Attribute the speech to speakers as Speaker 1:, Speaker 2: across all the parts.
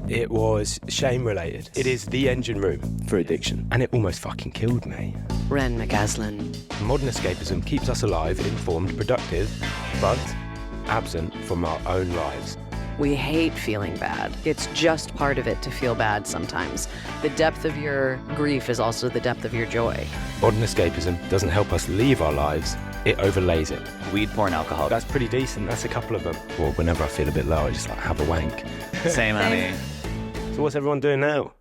Speaker 1: It was shame-related. It is the engine room for addiction, and it almost fucking killed me.
Speaker 2: Ren McAslan.
Speaker 1: Modern escapism keeps us alive, informed, productive, but absent from our own lives.
Speaker 2: We hate feeling bad. It's just part of it to feel bad sometimes. The depth of your grief is also the depth of your joy.
Speaker 1: Modern escapism doesn't help us leave our lives, it overlays it.
Speaker 3: Weed, porn, alcohol.
Speaker 1: That's pretty decent, that's a couple of them. Or whenever I feel a bit low, I just like have a wank.
Speaker 3: Same, honey.
Speaker 1: So what's everyone doing now?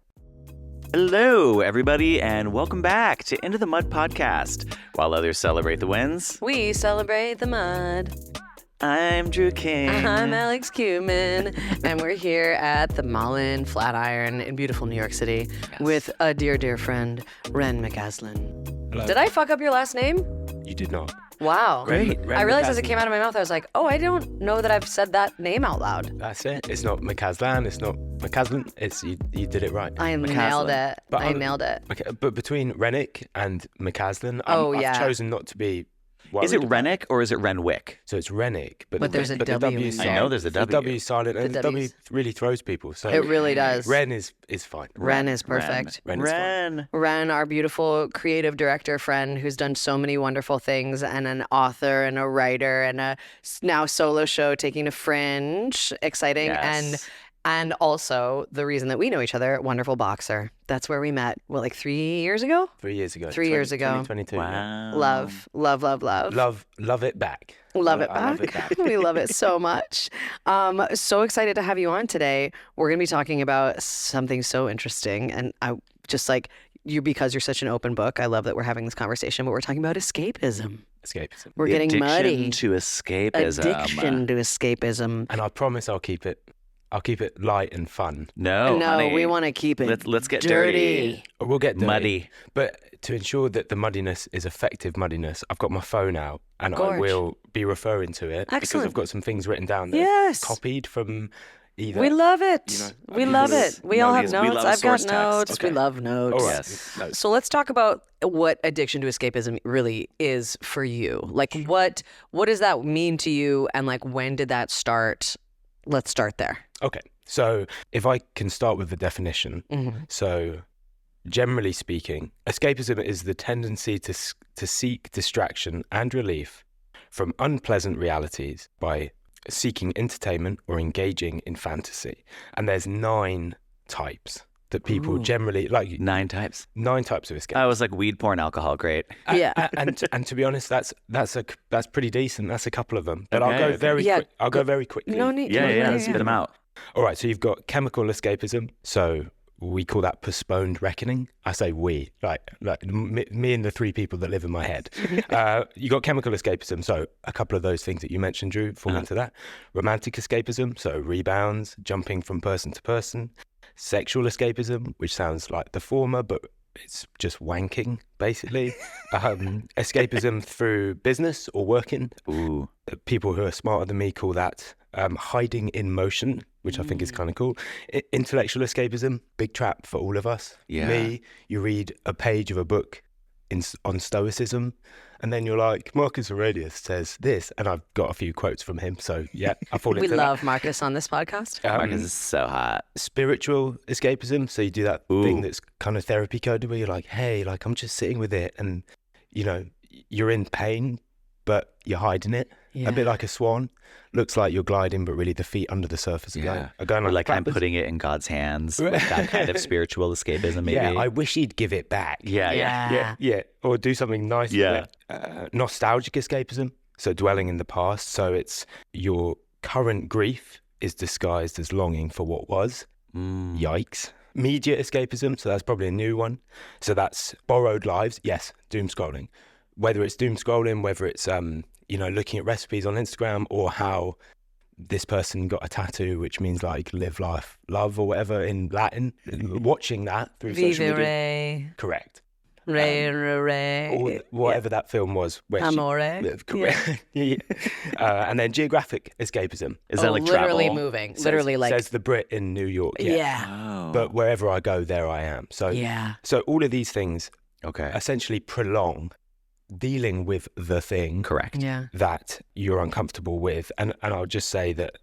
Speaker 3: Hello, everybody, and welcome back to Into the Mud podcast. While others celebrate the wins,
Speaker 2: We celebrate the mud.
Speaker 3: I'm Drew King.
Speaker 2: I'm Alex Cumin, and we're here at the Mullen Flatiron in beautiful New York City with a dear, dear friend, Ren McAslan.
Speaker 1: Hello.
Speaker 2: Did I fuck up your last name?
Speaker 1: You did not.
Speaker 2: Wow.
Speaker 3: Great.
Speaker 1: Ren
Speaker 2: I realized as it
Speaker 1: McAslan.
Speaker 2: came out of my mouth, I was like, oh, I don't know that I've said that name out loud.
Speaker 1: That's it. It's not McAslan, it's not McAslan, it's you did it right.
Speaker 2: I
Speaker 3: McAslan.
Speaker 2: nailed it.
Speaker 1: But
Speaker 2: I nailed it.
Speaker 1: Okay, but between Renwick and McAslan,
Speaker 2: Oh,
Speaker 1: I've
Speaker 2: yeah.
Speaker 1: chosen not to be worried.
Speaker 3: Is it Renwick or is it Renwick?
Speaker 1: So it's Renwick,
Speaker 2: But there's a
Speaker 1: the
Speaker 2: W
Speaker 1: is
Speaker 2: in
Speaker 3: I
Speaker 2: there.
Speaker 1: silent.
Speaker 3: know there's a
Speaker 1: The
Speaker 3: W.
Speaker 1: W is silent, and
Speaker 2: The
Speaker 1: the W
Speaker 2: W's.
Speaker 1: really throws people. So
Speaker 2: It really does.
Speaker 1: Ren is fine.
Speaker 2: Ren is perfect.
Speaker 1: Ren is fine.
Speaker 3: Ren.
Speaker 2: Ren, our beautiful creative director friend who's done so many wonderful things, and an author and a writer and a now solo show taking to Fringe. Exciting.
Speaker 3: Yes.
Speaker 2: And also the reason that we know each other, wonderful boxer. That's where we met, what, like 3 years ago?
Speaker 1: 3 years ago.
Speaker 2: 3 years ago.
Speaker 1: 2022. yeah.
Speaker 3: Wow.
Speaker 2: Love, love, love, love.
Speaker 1: Love it back.
Speaker 2: Love it
Speaker 1: I
Speaker 2: back.
Speaker 1: love it back.
Speaker 2: We love it so much. So excited to have you on today. We're going to be talking about something so interesting. And I just like you, because you're such an open book. I love that we're having this conversation, but we're talking about escapism.
Speaker 1: Escapism.
Speaker 2: We're
Speaker 3: The
Speaker 2: getting
Speaker 3: addiction
Speaker 2: muddy.
Speaker 3: to escapism.
Speaker 2: Addiction to escapism.
Speaker 1: And I promise I'll keep it light and fun.
Speaker 3: No,
Speaker 2: no,
Speaker 3: honey.
Speaker 2: we want to keep it
Speaker 3: Let's get
Speaker 2: dirty.
Speaker 1: We'll get dirty.
Speaker 3: Muddy.
Speaker 1: But to ensure that the muddiness is effective muddiness, I've got my phone out and I
Speaker 2: Gorge.
Speaker 1: will be referring to it because
Speaker 2: Excellent.
Speaker 1: I've got some things written down that
Speaker 2: Yes.
Speaker 1: copied from either.
Speaker 2: We love it.
Speaker 1: You know,
Speaker 2: we
Speaker 1: I've
Speaker 2: love
Speaker 1: used
Speaker 2: it. We all have
Speaker 3: notes. We
Speaker 2: notes.
Speaker 3: love
Speaker 2: I've got
Speaker 3: source text.
Speaker 2: notes.
Speaker 3: Okay.
Speaker 2: We love notes.
Speaker 1: All right.
Speaker 3: Yes.
Speaker 1: No,
Speaker 2: So let's talk about what addiction to escapism really is for you. Like what does that mean to you, and like when did that start? Let's start there.
Speaker 1: Okay. So if I can start with the definition.
Speaker 2: Mm-hmm.
Speaker 1: So generally speaking, escapism is the tendency to seek distraction and relief from unpleasant realities by seeking entertainment or engaging in fantasy. And there's 9 types that people
Speaker 2: Ooh.
Speaker 1: generally like.
Speaker 3: 9 types.
Speaker 1: 9 types of escapism.
Speaker 3: I was like weed, porn, alcohol. Great.
Speaker 2: Yeah.
Speaker 1: and to be honest, that's pretty decent. That's a couple of them. But
Speaker 3: Okay,
Speaker 1: I'll go
Speaker 3: okay.
Speaker 1: very
Speaker 2: Yeah,
Speaker 1: quick. I'll go very quickly.
Speaker 2: No need.
Speaker 3: Yeah. Let's spit them out.
Speaker 1: All right, so you've got chemical escapism. So we call that postponed reckoning. I say we, like me and the 3 people that live in my head. You got chemical escapism. So a couple of those things that you mentioned, Drew, fall into that. Romantic escapism. So rebounds, jumping from person to person. Sexual escapism, which sounds like the former, but it's just wanking, basically. Escapism through business or working.
Speaker 3: Ooh.
Speaker 1: People who are smarter than me call that hiding in motion, which I think is kind of cool. Intellectual escapism, big trap for all of us.
Speaker 3: Yeah.
Speaker 1: Me, you read a page of a book on Stoicism, and then you're like, Marcus Aurelius says this, and I've got a few quotes from him, so yeah, I fall
Speaker 2: We
Speaker 1: into
Speaker 2: love Marcus on this podcast.
Speaker 1: that.
Speaker 3: Marcus is so hot.
Speaker 1: Spiritual escapism, so you do that
Speaker 3: Ooh.
Speaker 1: thing that's kind of therapy coded where you're like, hey, like I'm just sitting with it, and you know, you're in pain, but you're hiding it.
Speaker 2: Yeah.
Speaker 1: A bit like a swan. Looks like you're gliding, but really the feet under the surface are going
Speaker 3: Or like I'm
Speaker 1: backwards.
Speaker 3: putting it in God's hands. Like that kind of spiritual escapism, maybe.
Speaker 1: Yeah, I wish he'd give it back.
Speaker 3: Yeah.
Speaker 1: Yeah. Or do something nice
Speaker 3: Yeah.
Speaker 1: with it. Nostalgic escapism, so dwelling in the past. So it's your current grief is disguised as longing for what was.
Speaker 3: Mm.
Speaker 1: Yikes. Media escapism, so that's probably a new one. So that's borrowed lives. Yes, doomscrolling. Whether it's doomscrolling, whether it's looking at recipes on Instagram, or how this person got a tattoo, which means like live, life, love, or whatever in Latin. Watching that through social
Speaker 2: Vive
Speaker 1: media.
Speaker 2: re,
Speaker 1: Correct.
Speaker 2: re.
Speaker 1: Or whatever that film was. Where
Speaker 2: Amore.
Speaker 1: correct. Yeah. And then geographic escapism.
Speaker 3: Is that like
Speaker 2: literally
Speaker 3: travel?
Speaker 2: moving? Literally like
Speaker 1: Says the Brit in New York.
Speaker 2: yeah.
Speaker 3: Oh.
Speaker 1: But wherever I go, there I am. So,
Speaker 2: Yeah.
Speaker 1: so all of these things
Speaker 3: Okay.
Speaker 1: essentially prolong dealing with the thing
Speaker 3: Correct.
Speaker 2: Yeah.
Speaker 1: that you're uncomfortable with. And I'll just say that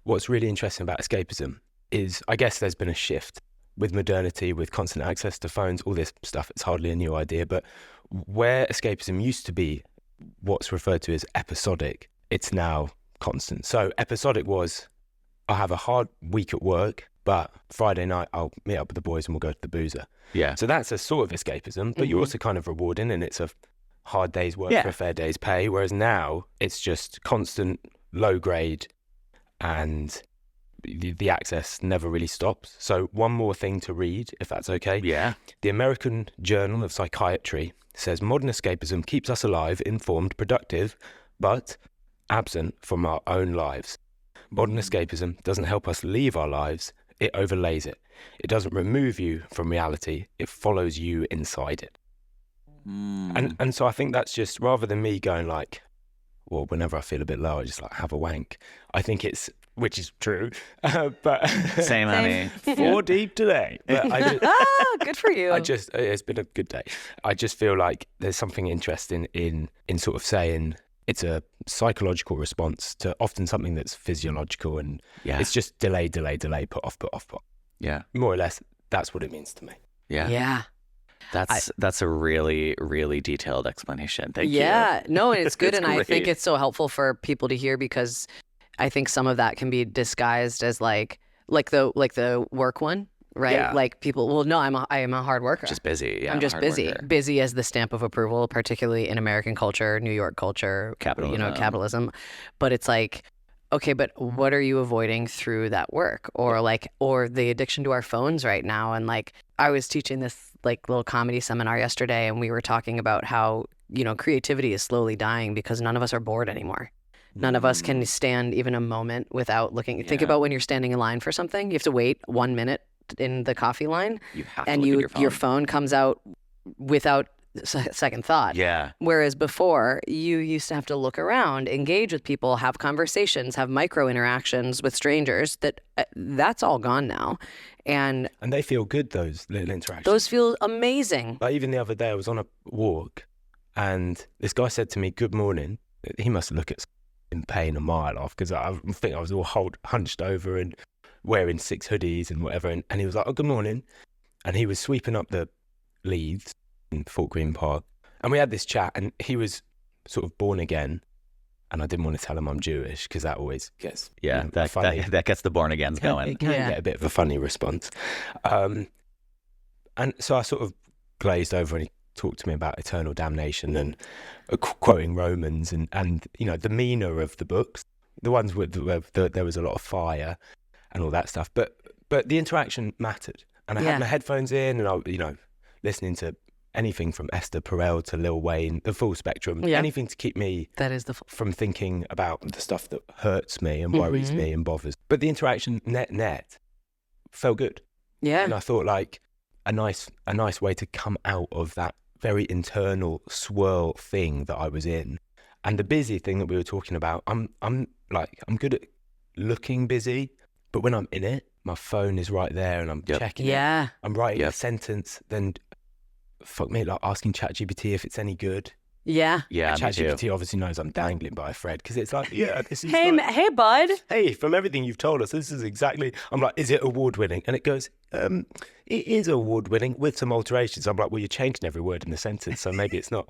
Speaker 1: what's really interesting about escapism is, I guess there's been a shift with modernity, with constant access to phones, all this stuff. It's hardly a new idea, but where escapism used to be what's referred to as episodic, it's now constant. So episodic was, I'll have a hard week at work, but Friday night I'll meet up with the boys and we'll go to the boozer.
Speaker 3: Yeah.
Speaker 1: So that's a sort of escapism, but you're also kind of rewarding, and it's a hard day's work for a fair day's pay. Whereas now it's just constant low grade, and the access never really stops. So one more thing to read, if that's okay.
Speaker 3: Yeah.
Speaker 1: The American Journal of Psychiatry says modern escapism keeps us alive, informed, productive, but absent from our own lives. Modern escapism doesn't help us leave our lives, it overlays it. It doesn't remove you from reality, it follows you inside it. And so I think that's just, rather than me going like, well, whenever I feel a bit low, I just like have a wank. I think it's, which is true, but
Speaker 3: Same, honey.
Speaker 1: 4 deep today. But I just,
Speaker 2: good for you.
Speaker 1: it's been a good day. I just feel like there's something interesting in sort of saying it's a psychological response to often something that's physiological, and it's just delay, put off.
Speaker 3: Yeah.
Speaker 1: More or less, that's what it means to me.
Speaker 3: Yeah.
Speaker 2: Yeah.
Speaker 3: That's a really, really detailed explanation. Thank you.
Speaker 2: Yeah, no, and it's good.
Speaker 3: It's
Speaker 2: And I think
Speaker 3: great.
Speaker 2: it's so helpful for people to hear, because I think some of that can be disguised as like the work one, right?
Speaker 3: Yeah.
Speaker 2: Like people, well, no, I am a hard worker.
Speaker 3: Just busy. Yeah,
Speaker 2: I'm just
Speaker 3: hard
Speaker 2: busy.
Speaker 3: worker.
Speaker 2: Busy as the stamp of approval, particularly in American culture, New York culture, capitalism. But it's like, okay, but what are you avoiding through that work, or the addiction to our phones right now? And like, I was teaching this like little comedy seminar yesterday, and we were talking about how, creativity is slowly dying because none of us are bored anymore. None of us can stand even a moment without looking. Think about when you're standing in line for something. You have to wait 1 minute in the coffee line,
Speaker 3: You have to
Speaker 2: and
Speaker 3: look at
Speaker 2: your phone comes out without second thought.
Speaker 3: Yeah.
Speaker 2: Whereas before, you used to have to look around, engage with people, have conversations, have micro interactions with strangers. That's all gone now. And
Speaker 1: they feel good, those little interactions.
Speaker 2: Those feel amazing.
Speaker 1: Like even the other day, I was on a walk, and this guy said to me, "Good morning." He must look at in pain a mile off, because I think I was all hunched over and wearing 6 hoodies and whatever. And he was like, "Oh, good morning." And he was sweeping up the leaves in Fort Greene Park. And we had this chat, and he was sort of born again. And I didn't want to tell him I'm Jewish, because that always gets funny.
Speaker 3: That gets the born agains going.
Speaker 1: It can get a bit of a funny response. And so I sort of glazed over, and he talked to me about eternal damnation and quoting Romans and the demeanor of the books, the ones where there was a lot of fire and all that stuff. But the interaction mattered. And I had my headphones in, and I, listening to anything from Esther Perel to Lil Wayne, the full spectrum, anything to keep me from thinking about the stuff that hurts me and worries me and bothers. But the interaction net felt good. Yeah. And I thought like a nice way to come out of that very internal swirl thing that I was in. And the busy thing that we were talking about, I'm good at looking busy, but when I'm in it, my phone is right there and I'm checking it. I'm writing a sentence, then fuck me, like asking ChatGPT if it's any good.
Speaker 2: Yeah.
Speaker 1: ChatGPT obviously knows I'm dangling by a thread, because it's like, this is
Speaker 2: hey bud.
Speaker 1: Hey, from everything you've told us, this is exactly. I'm like, is it award winning? And it goes, it is award winning with some alterations. I'm like, well, you're changing every word in the sentence, so maybe it's not.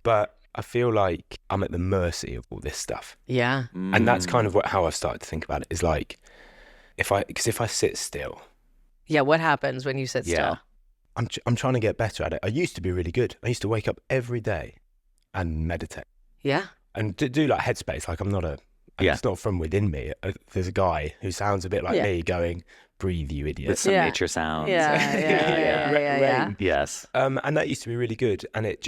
Speaker 1: But I feel like I'm at the mercy of all this stuff.
Speaker 2: Yeah.
Speaker 1: And that's kind of how I've started to think about it, is like, if I sit still.
Speaker 2: Yeah, what happens when you sit still?
Speaker 1: I'm trying to get better at it. I used to be really good. I used to wake up every day and meditate. Yeah. And do like headspace. Like I'm not it's not from within me. There's a guy who sounds a bit like me going, breathe, you idiot.
Speaker 3: With some nature sounds.
Speaker 2: Yeah.
Speaker 3: Yes.
Speaker 1: And that used to be really good. And it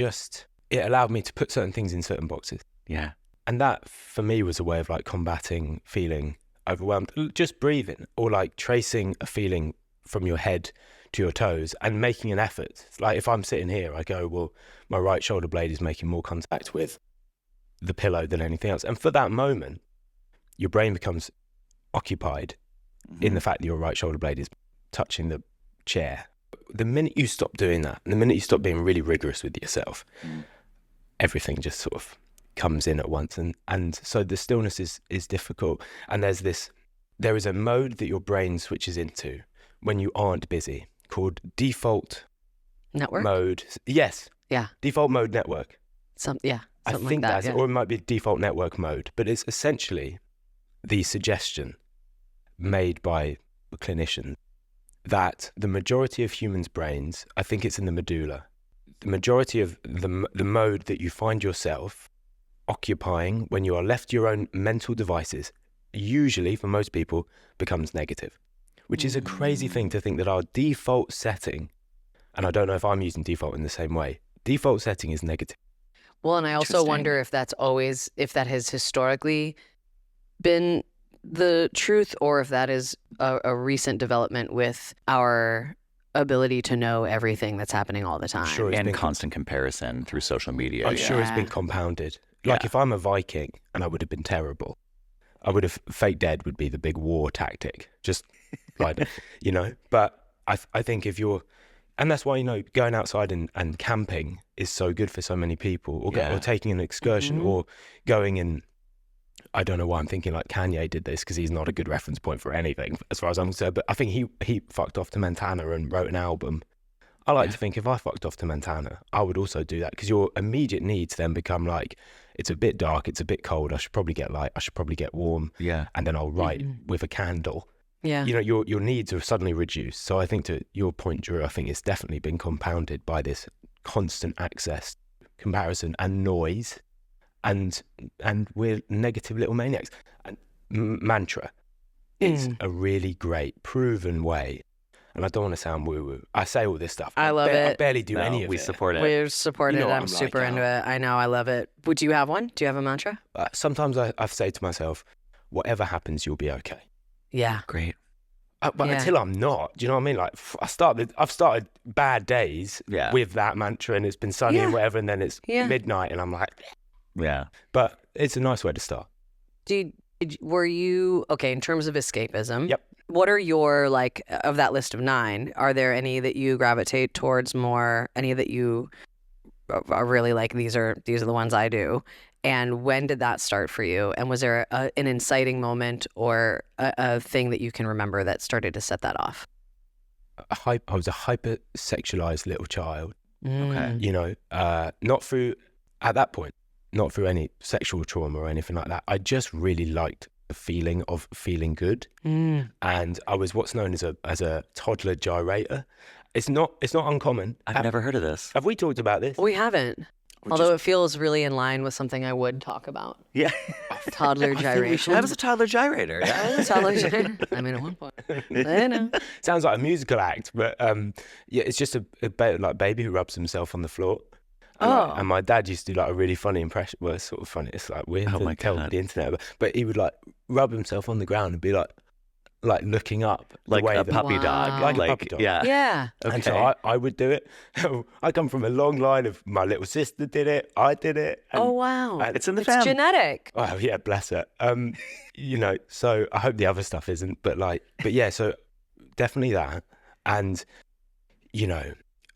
Speaker 1: allowed me to put certain things in certain boxes.
Speaker 3: Yeah.
Speaker 1: And that for me was a way of like combating feeling overwhelmed. Just breathing, or like tracing a feeling from your head to your toes and making an effort. Like if I'm sitting here, I go, well, my right shoulder blade is making more contact with the pillow than anything else. And for that moment, your brain becomes occupied in the fact that your right shoulder blade is touching the chair. The minute you stop doing that, and the minute you stop being really rigorous with yourself, everything just sort of comes in at once. And so the stillness is difficult. And there's this there is a mode that your brain switches into when you aren't busy called default
Speaker 2: Network?
Speaker 1: mode. Yes.
Speaker 2: Yeah.
Speaker 1: Default mode network.
Speaker 2: Something
Speaker 1: I think
Speaker 2: like that.
Speaker 1: that's
Speaker 2: Yeah.
Speaker 1: it, or it might be default network mode, but it's essentially the suggestion made by clinicians that the majority of humans' brains, I think it's in the medulla, the majority of the mode that you find yourself occupying when you are left to your own mental devices, usually for most people, becomes negative, which is a crazy thing to think that our default setting, and I don't know if I'm using default in the same way, default setting is negative.
Speaker 2: Well, and I also
Speaker 3: Interesting.
Speaker 2: wonder if that has historically been the truth, or if that is a recent development with our ability to know everything that's happening all the time.
Speaker 1: Sure, it's
Speaker 3: And
Speaker 1: been
Speaker 3: constant comparison through social media.
Speaker 1: I'm sure it's been
Speaker 2: Yeah.
Speaker 1: compounded. Like
Speaker 3: Yeah.
Speaker 1: if I'm a Viking and I would have been terrible, I would have fake dead would be the big war tactic. Just like, but I think if you're, and that's why, going outside and camping is so good for so many people, or,
Speaker 3: Yeah.
Speaker 1: or taking an excursion,
Speaker 2: Mhm.
Speaker 1: or going in. I don't know why I'm thinking like Kanye did this, because he's not a good reference point for anything as far as I'm concerned. But I think he fucked off to Montana and wrote an album. I like to think if I fucked off to Montana, I would also do that, because your immediate needs then become like, it's a bit dark, it's a bit cold, I should probably get light, I should probably get warm,
Speaker 3: Yeah.
Speaker 1: and then I'll write with a candle.
Speaker 2: Yeah.
Speaker 1: Your needs are suddenly reduced. So I think, to your point, Drew, I think it's definitely been compounded by this constant access, comparison, and noise, and we're negative little maniacs. And mantra is a really great, proven way. And I don't want to sound woo-woo. I say all this stuff.
Speaker 2: I love it.
Speaker 1: I barely do
Speaker 3: No,
Speaker 1: any of
Speaker 3: we
Speaker 1: it.
Speaker 3: support it.
Speaker 2: We're supported.
Speaker 1: You know what
Speaker 2: I'm
Speaker 1: I'm
Speaker 2: super
Speaker 1: like,
Speaker 2: into it. I know. I love it. Would you have one? Do you have a mantra?
Speaker 1: Sometimes I say to myself, whatever happens, you'll be okay.
Speaker 2: Yeah.
Speaker 3: Great.
Speaker 1: But
Speaker 2: Yeah.
Speaker 1: until I'm not, do you know what I mean? Like I've started bad days
Speaker 3: Yeah.
Speaker 1: with that mantra, and it's been sunny and
Speaker 2: Yeah.
Speaker 1: whatever, and then it's
Speaker 2: Yeah.
Speaker 1: midnight, and I'm like,
Speaker 3: Yeah.
Speaker 1: but it's a nice way to start.
Speaker 2: Were you okay in terms of escapism?
Speaker 1: Yep.
Speaker 2: What are your, like, of that list of 9? Are there any that you gravitate towards more? Any that you are really like, these are the ones I do? And when did that start for you? And was there an inciting moment or a thing that you can remember that started to set that off?
Speaker 1: I was a hyper-sexualized little child,
Speaker 2: Mm.
Speaker 1: not through, at that point, not through any sexual trauma or anything like that. I just really liked the feeling of feeling good.
Speaker 2: Mm.
Speaker 1: And I was what's known as a toddler gyrator. It's not uncommon.
Speaker 3: I've never heard of this.
Speaker 1: Have we talked about this?
Speaker 2: We haven't. Although it feels really in line with something I would talk about.
Speaker 3: Yeah.
Speaker 2: Toddler gyration.
Speaker 3: I was a toddler gyrator. Yeah.
Speaker 2: I was a toddler gyrator. I mean, at one point. I know.
Speaker 1: Sounds like a musical act, but yeah, it's just a like baby who rubs himself on the floor. And my dad used to do like a really funny impression. Well, it's sort of funny. It's like weird to tell
Speaker 3: God.
Speaker 1: the internet, but he would like rub himself on the ground and be like looking up,
Speaker 3: Like
Speaker 1: the way
Speaker 3: a
Speaker 1: that-
Speaker 3: puppy
Speaker 2: Wow.
Speaker 3: dog.
Speaker 1: Like a puppy dog.
Speaker 3: Yeah.
Speaker 2: Yeah.
Speaker 1: And so
Speaker 3: Okay.
Speaker 1: I would do it. I come from a long line of my little sister did it. I did it. And,
Speaker 2: Oh, wow.
Speaker 1: and-
Speaker 3: It's in the
Speaker 2: It's
Speaker 3: family.
Speaker 2: genetic.
Speaker 1: Oh yeah, bless her. So I hope the other stuff isn't, but yeah, so definitely that. And,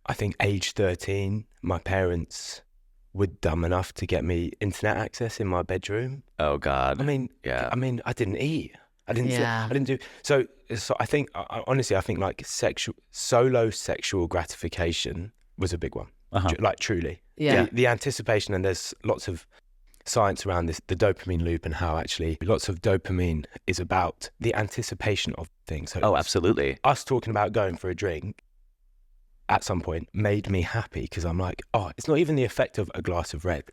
Speaker 1: I think age 13, my parents were dumb enough to get me internet access in my bedroom.
Speaker 3: Oh God.
Speaker 1: I mean,
Speaker 3: Yeah.
Speaker 1: I didn't eat. I didn't.
Speaker 2: Yeah.
Speaker 1: I didn't do. So I think honestly, I think like solo sexual gratification was a big one.
Speaker 3: Uh-huh.
Speaker 1: Like truly.
Speaker 2: Yeah.
Speaker 1: The anticipation, and there's lots of science around this, the dopamine loop, and how actually lots of dopamine is about the anticipation of things. So
Speaker 3: Oh, absolutely.
Speaker 1: us talking about going for a drink at some point made me happy, because I'm like, oh, it's not even the effect of a glass of red,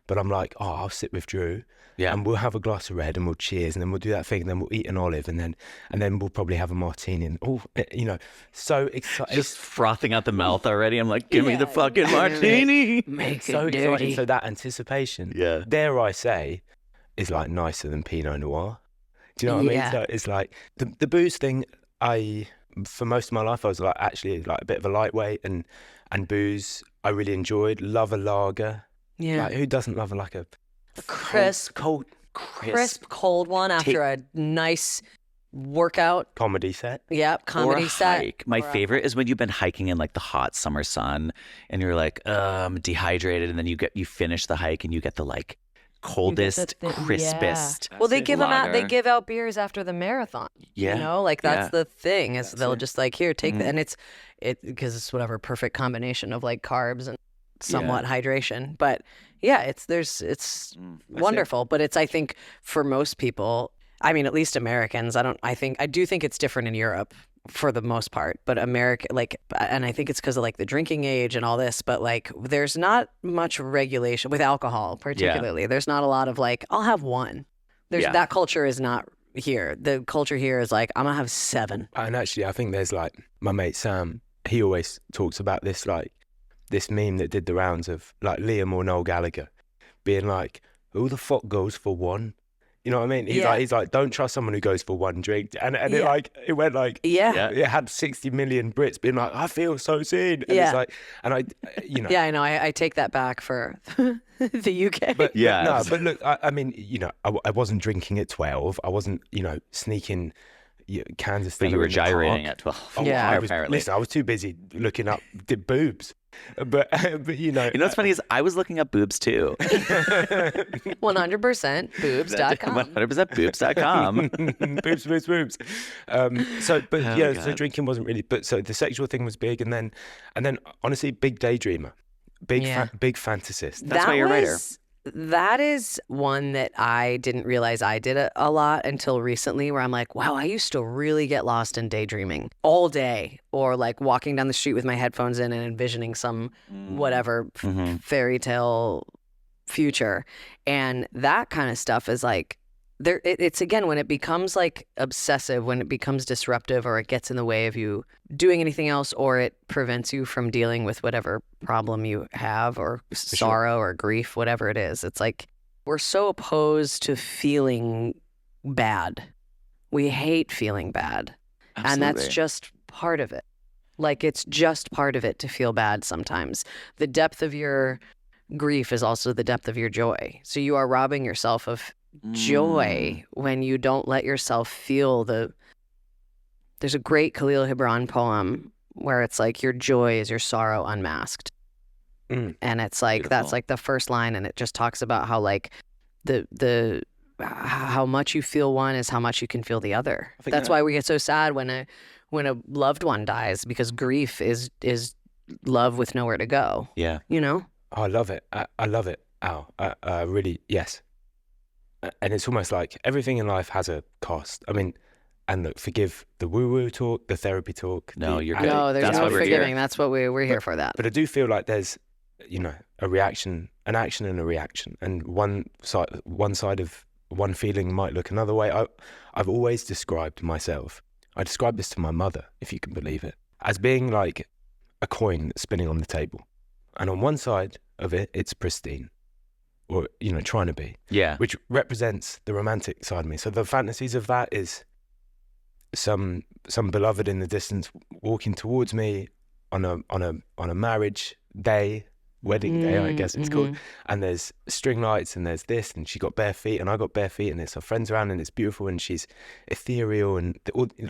Speaker 1: but I'm like, oh, I'll sit with Drew,
Speaker 3: Yeah.
Speaker 1: and we'll have a glass of red and we'll cheers, and then we'll do that thing, and then we'll eat an olive, and then we'll probably have a martini, and so exciting.
Speaker 3: Just frothing out the mouth already. I'm like, give me the
Speaker 2: Yeah.
Speaker 3: fucking martini.
Speaker 2: Make
Speaker 1: so
Speaker 2: it
Speaker 1: exciting.
Speaker 2: dirty.
Speaker 1: So that anticipation,
Speaker 3: Yeah.
Speaker 1: dare I say, is like nicer than Pinot Noir. Do you know what I
Speaker 2: Yeah.
Speaker 1: mean? So it's like the booze thing. For most of my life, I was like actually like a bit of a lightweight, and booze I really enjoyed. Love a lager.
Speaker 2: Yeah.
Speaker 1: Like, who doesn't love like a
Speaker 2: Crisp,
Speaker 1: cold
Speaker 2: crisp, cold one after a nice workout.
Speaker 1: comedy set?
Speaker 2: Yep.
Speaker 3: Or
Speaker 2: Comedy
Speaker 3: a
Speaker 2: set.
Speaker 3: hike. My favorite is when you've been hiking in like the hot summer sun and you're like, I'm dehydrated, and then you finish the hike and you get the like coldest,
Speaker 2: thing.
Speaker 3: crispest.
Speaker 2: Well, they give them out. They
Speaker 3: lager.
Speaker 2: give out beers after the marathon.
Speaker 3: Yeah.
Speaker 2: You know, like that's the thing is they'll
Speaker 3: it.
Speaker 2: just like here take and it's because whatever perfect combination of like carbs and somewhat hydration. But yeah, it's wonderful. But it's I think for most people, I mean at least Americans, I do think it's different in Europe for the most part, but America, like, and I think it's because of like the drinking age and all this, but like there's not much regulation with alcohol particularly. There's not a lot of like, I'll have one. That culture is not here. The culture here is like, I'm gonna have 7.
Speaker 1: And actually, I think there's like my mate Sam, he always talks about this, like this meme that did the rounds of like Liam or Noel Gallagher being like, who the fuck goes for one? You know what I mean? He's like, don't trust someone who goes for one drink. And it went like, it had 60 million Brits being like, I feel so seen. And it's like, and I, you know.
Speaker 2: Yeah, I know. I take that back for the UK.
Speaker 1: But but look, I mean, you know, I wasn't drinking at 12. I wasn't, you know, sneaking cans of Stella.
Speaker 3: But you were
Speaker 1: in the
Speaker 3: gyrating
Speaker 1: park.
Speaker 3: at 12.
Speaker 1: Apparently. Listen, I was too busy looking up boobs. But you know
Speaker 3: what's funny is I was looking up boobs too.
Speaker 2: 100% boobs.com.
Speaker 3: 100% boobs.com.
Speaker 1: boobs. So drinking wasn't really. But so the sexual thing was big, and then honestly, big daydreamer, big fantasist.
Speaker 3: That's why you're a writer.
Speaker 2: That is one that I didn't realize I did a lot until recently, where I'm like, wow, I used to really get lost in daydreaming all day, or like walking down the street with my headphones in and envisioning some whatever fairy tale future. And that kind of stuff is like, it's again, when it becomes like obsessive, when it becomes disruptive, or it gets in the way of you doing anything else, or it prevents you from dealing with whatever problem you have, or sorrow or grief, whatever it is. It's like we're so opposed to feeling bad. We hate feeling bad.
Speaker 3: Absolutely.
Speaker 2: And that's just part of it. Like it's just part of it to feel bad sometimes. The depth of your grief is also the depth of your joy. So you are robbing yourself of joy when you don't let yourself feel there's a great Khalil Gibran poem where it's like your joy is your sorrow unmasked. And it's like
Speaker 3: Beautiful.
Speaker 2: That's like the first line, and it just talks about how like the how much you feel one is how much you can feel the other. That's why we get so sad when a loved one dies, because grief is love with nowhere to go.
Speaker 3: Yeah.
Speaker 2: You know?
Speaker 1: Oh, I love it. I love it. Really, yes. And it's almost like everything in life has a cost. I mean, and look, forgive the woo-woo talk, the therapy talk.
Speaker 3: No, you're good.
Speaker 2: No, there's
Speaker 3: That's
Speaker 2: no
Speaker 3: why we're
Speaker 2: forgiving.
Speaker 3: here.
Speaker 2: That's what we're here for. That.
Speaker 1: But I do feel like there's, you know, a reaction, an action and a reaction. And one side of one feeling might look another way. I've always described myself, I described this to my mother, if you can believe it, as being like a coin that's spinning on the table. And on one side of it, it's pristine. Or, you know, trying to be.
Speaker 3: Yeah.
Speaker 1: Which represents the romantic side of me. So the fantasies of that is some beloved in the distance walking towards me on a marriage day, wedding day, I guess it's called. And there's string lights, and there's this, and she got bare feet, and I got bare feet, and there's her friends around, and it's beautiful, and she's ethereal, and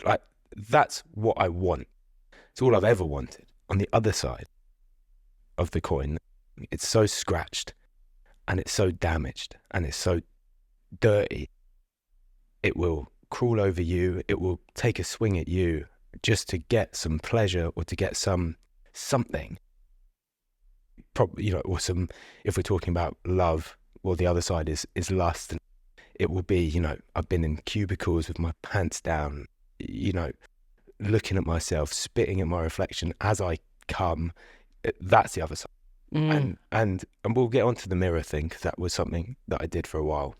Speaker 1: like that's what I want. It's all I've ever wanted. On the other side of the coin, it's so scratched. And it's so damaged, and it's so dirty, it will crawl over you, it will take a swing at you just to get some pleasure, or to get something. Probably, you know, or some, if we're talking about love, well, the other side is lust. And it will be, you know, I've been in cubicles with my pants down, you know, looking at myself, spitting at my reflection as I come. That's the other side. And we'll get onto the mirror thing, because that was something that I did for a while.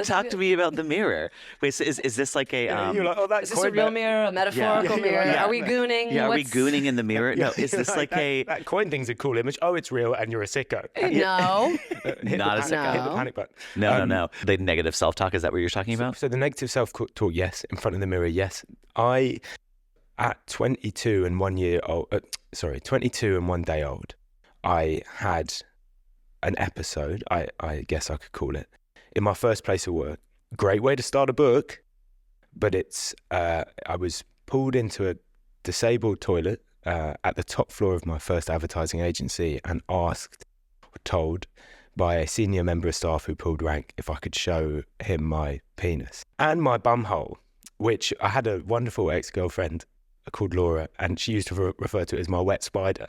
Speaker 3: Talk to me about the mirror. Wait, so is this like a
Speaker 1: you're like, oh, that's
Speaker 2: is this a real mirror, a metaphorical mirror? Are we gooning?
Speaker 3: Yeah, are we gooning in the mirror? No, is this like
Speaker 1: that coin thing's a cool image? Oh, it's real, and you're a sicko.
Speaker 2: No,
Speaker 3: not a sicko.
Speaker 1: Hit the panic button.
Speaker 3: No. The negative self-talk, is that what you're talking about?
Speaker 1: So the negative self-talk, yes. In front of the mirror, yes. At 22 and 1 day old, I had an episode, I guess I could call it, in my first place of work. Great way to start a book, but it's, I was pulled into a disabled toilet at the top floor of my first advertising agency and told by a senior member of staff who pulled rank if I could show him my penis and my bumhole, which I had a wonderful ex-girlfriend called Laura, and she used to refer to it as my wet spider,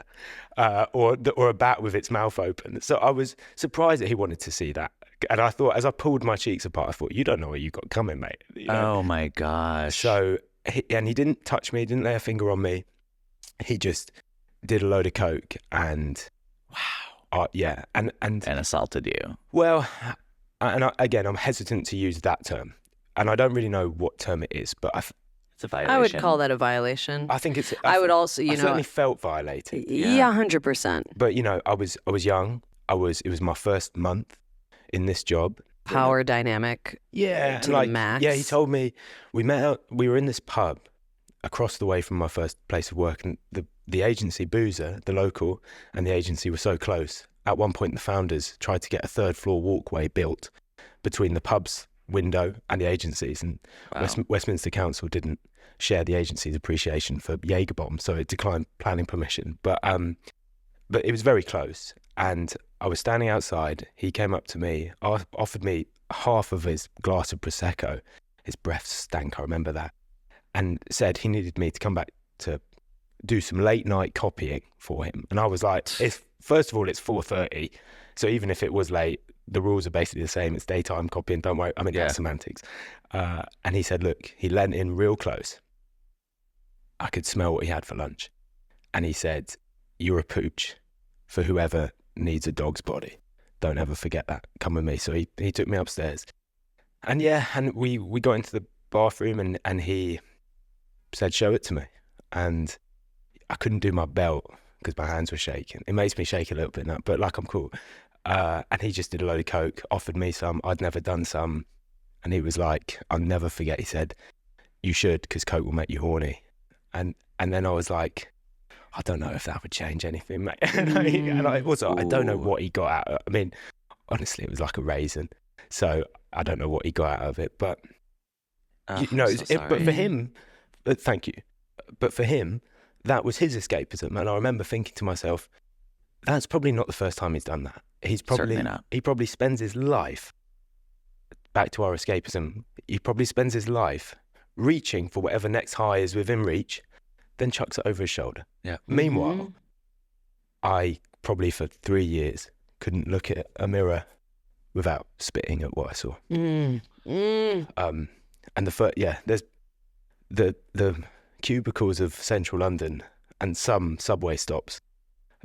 Speaker 1: or a bat with its mouth open. So I was surprised that he wanted to see that. And I thought, as I pulled my cheeks apart, I thought, you don't know what you got coming, mate. You know?
Speaker 3: Oh my gosh.
Speaker 1: So, he didn't touch me, didn't lay a finger on me. He just did a load of coke and yeah, and
Speaker 3: assaulted you.
Speaker 1: Well, again, I'm hesitant to use that term, and I don't really know what term it is, but
Speaker 3: it's a violation.
Speaker 2: I would call that a violation.
Speaker 1: I think it's.
Speaker 2: I would also,
Speaker 1: I certainly felt violated.
Speaker 2: Yeah, 100%.
Speaker 1: But I was young. It was my first month in this job.
Speaker 2: Power dynamic.
Speaker 1: Yeah,
Speaker 2: to the max.
Speaker 1: Yeah, he told me we were in this pub across the way from my first place of work, and the agency Boozer, the local, and the agency were so close. At one point, the founders tried to get a third floor walkway built between the pub's window and the agencies, and Westminster Council didn't share the agency's appreciation for Jaeger bombs, so it declined planning permission. But it was very close, and I was standing outside. He came up to me, offered me half of his glass of Prosecco. His breath stank, I remember that, and said he needed me to come back to do some late night copying for him. And I was like, first of all, it's 4:30, so even if it was late, the rules are basically the same. It's daytime copying, don't worry. I mean, that's semantics. And he said, look, he leant in real close. I could smell what he had for lunch. And he said, you're a pooch for whoever needs a dog's body. Don't ever forget that. Come with me. So he took me upstairs. And and we got into the bathroom, and he said, show it to me. And I couldn't do my belt because my hands were shaking. It makes me shake a little bit now, but I'm cool. And he just did a load of coke, offered me some. I'd never done some. And he was like, I'll never forget. He said, you should, because coke will make you horny. And then I was like, I don't know if that would change anything, mate. And I don't know what he got out of it. I mean, honestly, it was like a raisin. So I don't know what he got out of it. But, but for him, thank you. But for him, that was his escapism. And I remember thinking to myself, that's probably not the first time he's done that.
Speaker 3: Certainly not.
Speaker 1: He probably spends his life, back to our escapism, he probably spends his life reaching for whatever next high is within reach, then chucks it over his shoulder.
Speaker 3: Yeah.
Speaker 1: Meanwhile, I probably for 3 years couldn't look at a mirror without spitting at what I saw. And there's the cubicles of central London and some subway stops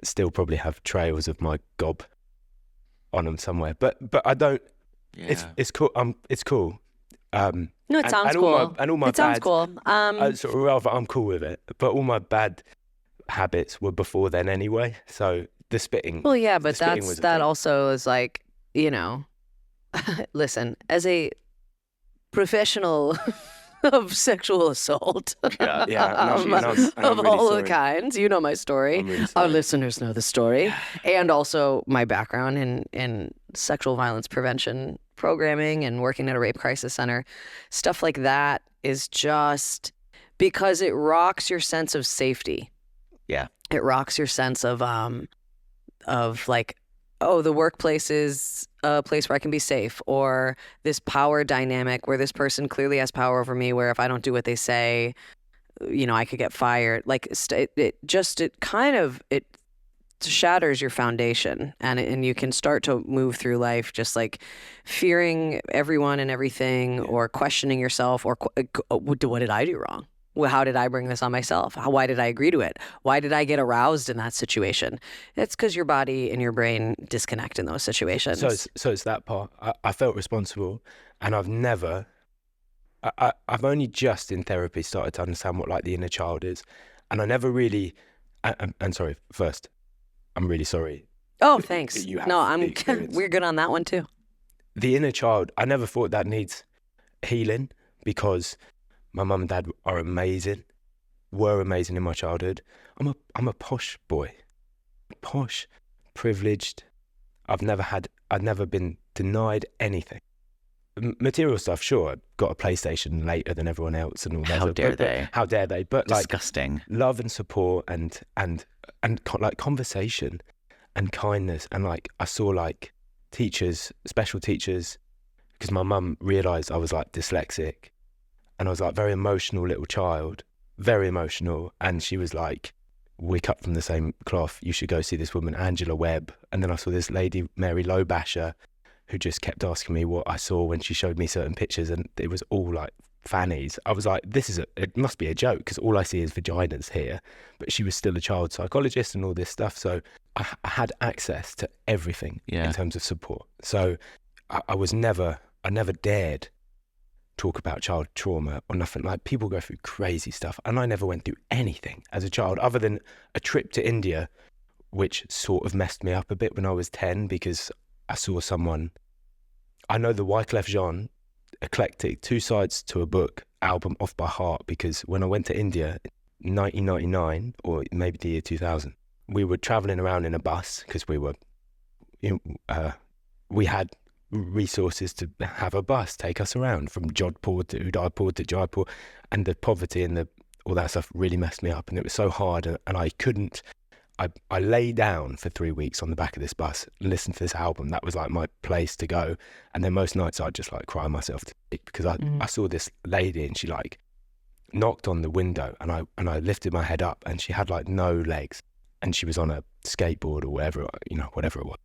Speaker 1: still probably have trails of my gob on them somewhere. But I don't. Yeah. It's cool. It's cool.
Speaker 2: No, it sounds cool.
Speaker 1: It
Speaker 2: sounds cool.
Speaker 1: I'm cool with it. But all my bad habits were before then anyway. So the spitting.
Speaker 2: Well, yeah, but that also is like, listen, as a professional of sexual assault of all the kinds, you know my story.
Speaker 1: Really
Speaker 2: our listeners know the story, and also my background in sexual violence prevention programming and working at a rape crisis center. Stuff like that is just because it rocks your sense of safety.
Speaker 3: Yeah,
Speaker 2: it rocks your sense of like, oh, the workplace is a place where I can be safe, or this power dynamic where this person clearly has power over me, where if I don't do what they say, I could get fired. Like it shatters your foundation, and you can start to move through life just like fearing everyone and everything, or questioning yourself, or what did I do wrong? Well, how did I bring this on myself? Why did I agree to it? Why did I get aroused in that situation? It's because your body and your brain disconnect in those situations.
Speaker 1: So it's that part. I felt responsible, and I've only just in therapy started to understand what like the inner child is, and I never really. And sorry, first, I'm really sorry.
Speaker 2: Oh, thanks. We're good on that one too.
Speaker 1: The inner child, I never thought that needs healing, because my mum and dad were amazing in my childhood. I'm a posh boy, posh, privileged. I've never been denied anything. Material stuff, sure. I got a PlayStation later than everyone else and all that. How dare they? But
Speaker 3: disgusting.
Speaker 1: Like love and support and like conversation and kindness, and like I saw like teachers, special teachers, because my mum realised I was like dyslexic, and I was like very emotional little child, very emotional, and she was like, "We cut from the same cloth. You should go see this woman, Angela Webb." And then I saw this lady, Mary Lowbasher, who just kept asking me what I saw when she showed me certain pictures, and it was all like fannies. I was like, it must be a joke because all I see is vaginas here. But she was still a child psychologist and all this stuff, so I had access to everything in terms of support. So I never dared talk about child trauma or nothing. Like, people go through crazy stuff, and I never went through anything as a child other than a trip to India, which sort of messed me up a bit when I was 10 because I saw someone. I know the Wyclef Jean eclectic 2 sides to a book album off by heart, because when I went to India in 1999 or maybe the year 2000, we were traveling around in a bus because we had resources to have a bus take us around from Jodhpur to Udaipur to Jaipur, and the poverty and all that stuff really messed me up, and it was so hard, and I couldn't. I lay down for 3 weeks on the back of this bus and listened to this album. That was like my place to go. And then most nights I'd just like cry myself to sleep because I saw this lady, and she like knocked on the window, and I lifted my head up, and she had like no legs, and she was on a skateboard or whatever it was.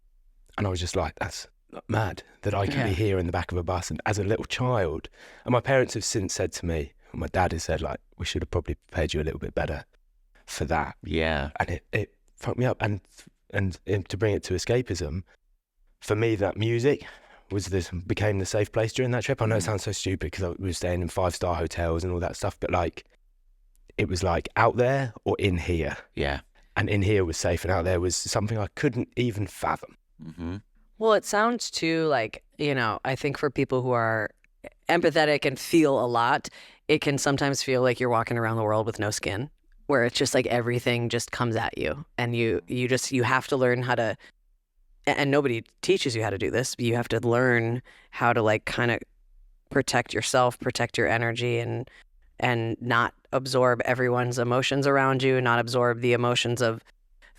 Speaker 1: And I was just like, that's mad that I can be here in the back of a bus, and as a little child. And my parents have since said to me, my dad has said, like, we should have probably prepared you a little bit better for that.
Speaker 3: Yeah.
Speaker 1: And it fucked me up. And to bring it to escapism, for me, that music became the safe place during that trip. I know it sounds so stupid because we were staying in 5-star hotels and all that stuff, but like, it was like out there or in here.
Speaker 3: Yeah.
Speaker 1: And in here was safe, and out there was something I couldn't even fathom.
Speaker 3: Mm-hmm.
Speaker 2: Well, it sounds too like, I think for people who are empathetic and feel a lot, it can sometimes feel like you're walking around the world with no skin, where it's just like everything just comes at you, and you have to learn how to, and nobody teaches you how to do this, but you have to learn how to like kind of protect yourself, protect your energy, and not absorb everyone's emotions around you, not absorb the emotions of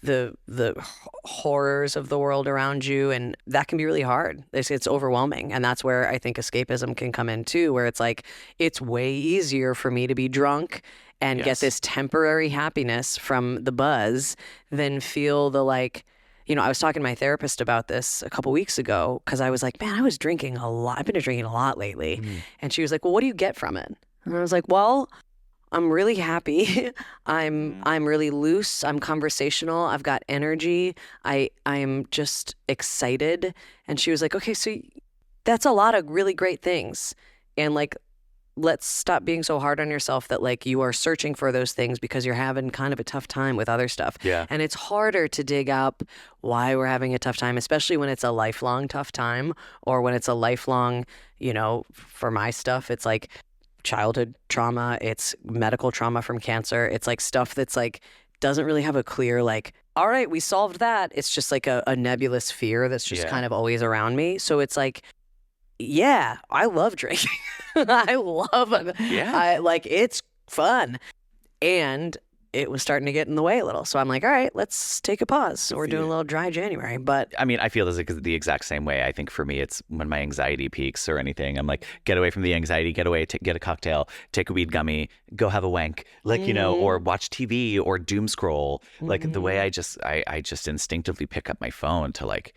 Speaker 2: the horrors of the world around you, and that can be really hard. It's overwhelming, and that's where I think escapism can come in too, where it's like, it's way easier for me to be drunk and get this temporary happiness from the buzz than feel the like, I was talking to my therapist about this a couple weeks ago because I was like, man, I was drinking a lot. I've been drinking a lot lately. And she was like, well, what do you get from it? And I was like, well, I'm really happy. I'm really loose. I'm conversational. I've got energy. I'm just excited. And she was like, okay, so that's a lot of really great things. And like, let's stop being so hard on yourself that like you are searching for those things because you're having kind of a tough time with other stuff.
Speaker 3: Yeah.
Speaker 2: And it's harder to dig up why we're having a tough time, especially when it's a lifelong tough time, or when it's a lifelong, for my stuff, it's like childhood trauma, it's medical trauma from cancer. It's like stuff that's like, doesn't really have a clear like, all right, we solved that. It's just like a nebulous fear that's just kind of always around me. So it's like, yeah, I love drinking. I love it.
Speaker 3: Yeah.
Speaker 2: It's fun. And it was starting to get in the way a little. So I'm like, all right, let's take a pause. So we're doing a little dry January. But
Speaker 3: I mean, I feel the exact same way. I think for me, it's when my anxiety peaks or anything, I'm like, get away from the anxiety, get away, get a cocktail, take a weed gummy, go have a wank, like, or watch TV or doom scroll. Like the way I just instinctively pick up my phone to like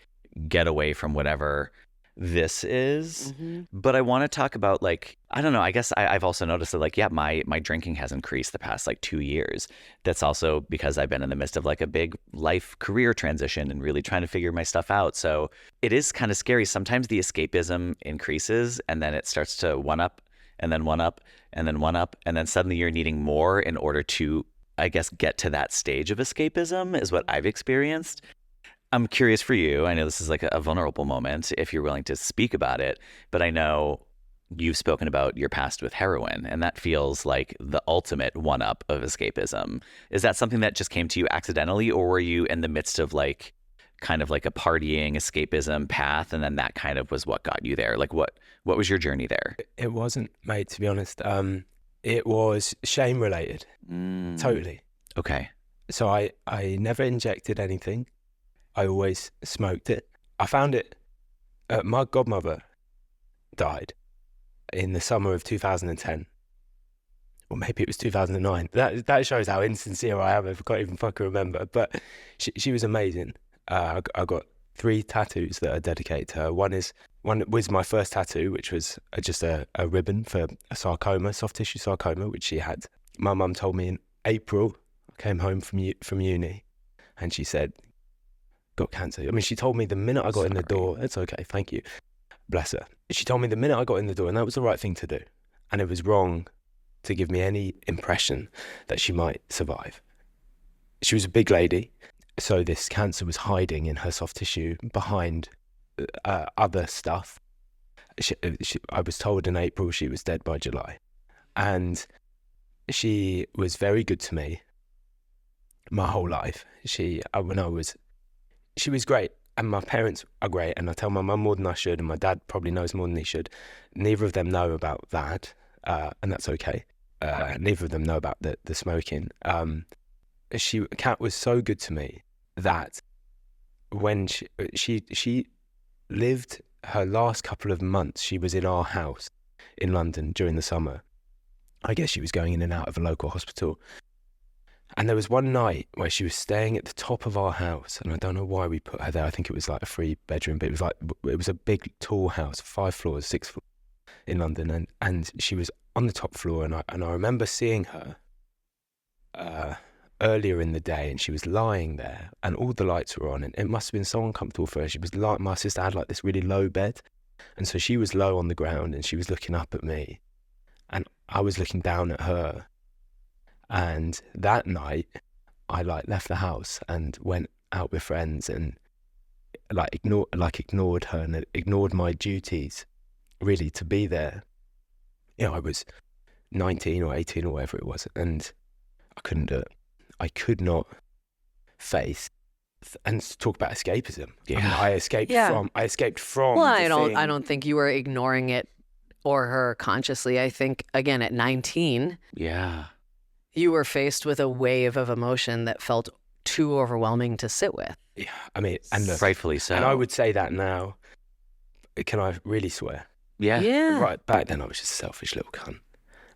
Speaker 3: get away from whatever this is. But I want to talk about like, I don't know, I guess I've also noticed that like, my drinking has increased the past like 2 years. That's also because I've been in the midst of like a big life career transition and really trying to figure my stuff out. So it is kind of scary. Sometimes the escapism increases and then it starts to one up and then one up and then one up. And then suddenly you're needing more in order to, I guess, get to that stage of escapism is what I've experienced. I'm curious for you. I know this is like a vulnerable moment if you're willing to speak about it, but I know you've spoken about your past with heroin, and that feels like the ultimate one-up of escapism. Is that something that just came to you accidentally, or were you in the midst of like kind of like a partying escapism path, and then that kind of was what got you there? Like what was your journey there?
Speaker 1: It wasn't, mate, to be honest. It was shame related. Totally.
Speaker 3: Okay.
Speaker 1: So I never injected anything. I always smoked it. I found it My godmother died in the summer of 2010. Or maybe it was 2009. That shows how insincere I am if I can't even fucking remember. But she was amazing. I got 3 tattoos that are dedicated to her. One was my first tattoo, which was just a ribbon for a sarcoma, soft tissue sarcoma, which she had. My mum told me in April, I came home from uni, and she said, got cancer. I mean, she told me the minute I got in the door, it's okay, thank you, bless her. She told me the minute I got in the door, and that was the right thing to do. And it was wrong to give me any impression that she might survive. She was a big lady, so this cancer was hiding in her soft tissue behind other stuff. I was told in April she was dead by July. And she was very good to me my whole life. She was great, and my parents are great, and I tell my mum more than I should, and my dad probably knows more than he should. Neither of them know about that, and that's okay. Neither of them know about the smoking. Kat was so good to me that when she lived her last couple of months, she was in our house in London during the summer. I guess she was going in and out of a local hospital. And there was one night where she was staying at the top of our house, and I don't know why we put her there. I think it was like a 3-bedroom, but it was a big, tall house, 5 floors, 6 floors in London, and she was on the top floor, and I remember seeing her earlier in the day, and she was lying there, and all the lights were on, and it must have been so uncomfortable for her. She was like, my sister had like this really low bed, and so she was low on the ground, and she was looking up at me, and I was looking down at her. And that night, I left the house and went out with friends and ignored her and ignored my duties, really, to be there. I was 19 or 18 or whatever it was, and I couldn't do it. I could not face and talk about escapism.
Speaker 3: Yeah.
Speaker 1: I mean, I escaped from.
Speaker 2: Well,
Speaker 1: the
Speaker 2: I don't think you were ignoring it or her consciously. I think, again, at 19.
Speaker 3: Yeah.
Speaker 2: You were faced with a wave of emotion that felt too overwhelming to sit with.
Speaker 1: Yeah, I mean, and look,
Speaker 3: Rightfully so.
Speaker 1: and I would say that now. Can I really swear?
Speaker 3: Yeah.
Speaker 1: Right back then, I was just a selfish little cunt,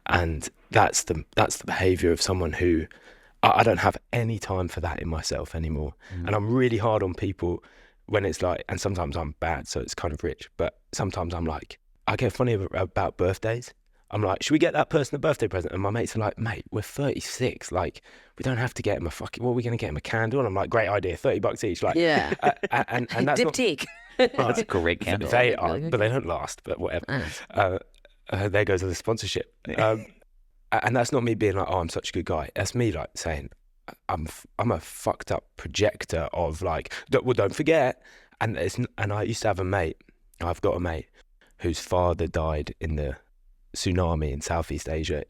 Speaker 1: and that's the behaviour of someone who I don't have any time for that in myself anymore. And I'm really hard on people when it's like, and sometimes I'm bad, so it's kind of rich. But sometimes I'm like, I get funny about birthdays. I'm like, should we get that person a birthday present? And my mates are like, mate, we're 36. Like, we don't have to get him what are we going to get him, a candle? And I'm like, great idea, $30 each. Like,
Speaker 2: yeah.
Speaker 1: And that's
Speaker 2: Diptyque.
Speaker 3: That's a great candle.
Speaker 1: They are, but they don't last, but whatever. There goes the sponsorship. And that's not me being like, oh, I'm such a good guy. That's me like saying, I'm a fucked up projector of like, don't forget. And I used to have I've got a mate whose father died in the tsunami in Southeast Asia.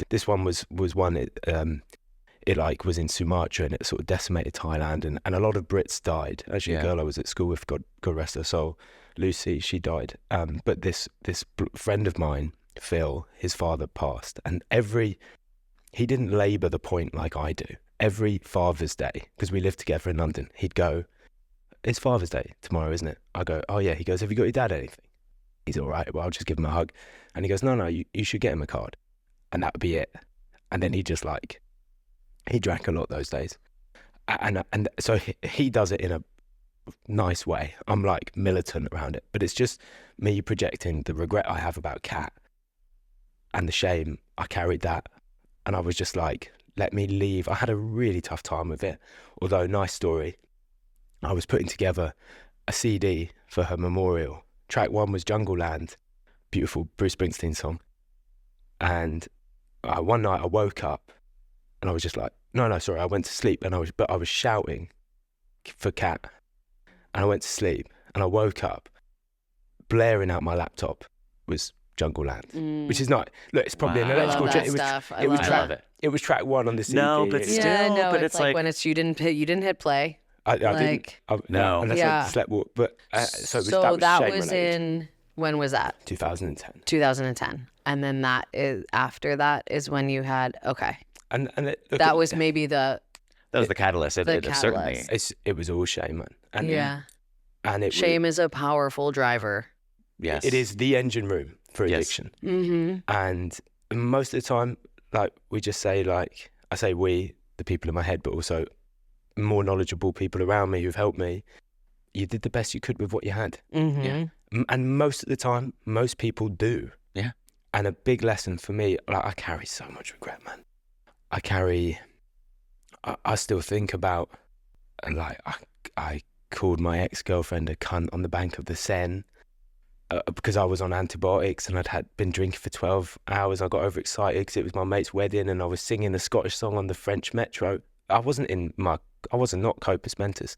Speaker 1: This one was one, it like was in Sumatra, and it sort of decimated Thailand, and a lot of Brits died. Actually, a girl I was at school with, God rest her soul, Lucy, she died. But this friend of mine, Phil, his father passed, and he didn't labour the point like I do. Every Father's Day, because we lived together in London, he'd go, it's Father's Day tomorrow, isn't it? I go, oh yeah. He goes, have you got your dad anything? He's all right, well, I'll just give him a hug. And he goes, no, you should get him a card. And that would be it. And then he drank a lot those days. And so he does it in a nice way. I'm like militant around it. But it's just me projecting the regret I have about Kat and the shame. I carried that. And I was just like, let me leave. I had a really tough time with it. Although, nice story. I was putting together a CD for her memorial. Track 1 was Jungle Land, beautiful Bruce Springsteen song. And one night I woke up and I was just like, no, sorry, I went to sleep, and I was shouting for Kat, and I went to sleep, and I woke up, blaring out my laptop was Jungle Land, which is not, look, it's probably an electrical track. It was track 1 on the CD.
Speaker 3: No, but still,
Speaker 2: yeah,
Speaker 3: but it's like
Speaker 2: when it's you didn't hit play.
Speaker 1: I didn't.
Speaker 3: No.
Speaker 1: Unless I slept walk. But so
Speaker 2: that was in, when was that?
Speaker 1: 2010.
Speaker 2: 2010. And then after that is when you had, okay.
Speaker 1: And
Speaker 2: that was maybe that
Speaker 3: was the catalyst. It certainly.
Speaker 1: It was all shame, man. And And
Speaker 2: Shame is a powerful driver.
Speaker 3: Yes.
Speaker 1: it is the engine room for
Speaker 3: Yes.
Speaker 1: addiction.
Speaker 2: Mm-hmm.
Speaker 1: And most of the time, like we just say, like I say we, the people in my head, but also more knowledgeable people around me who've helped me. You did the best you could with what you had.
Speaker 2: Mm-hmm.
Speaker 3: Yeah.
Speaker 1: And most of the time, most people do.
Speaker 3: Yeah.
Speaker 1: And a big lesson for me, like I carry so much regret, man. I still think about, like, I called my ex-girlfriend a cunt on the bank of the Seine because I was on antibiotics and I'd been drinking for 12 hours. I got overexcited because it was my mate's wedding and I was singing a Scottish song on the French metro. I was not Copus Mentis.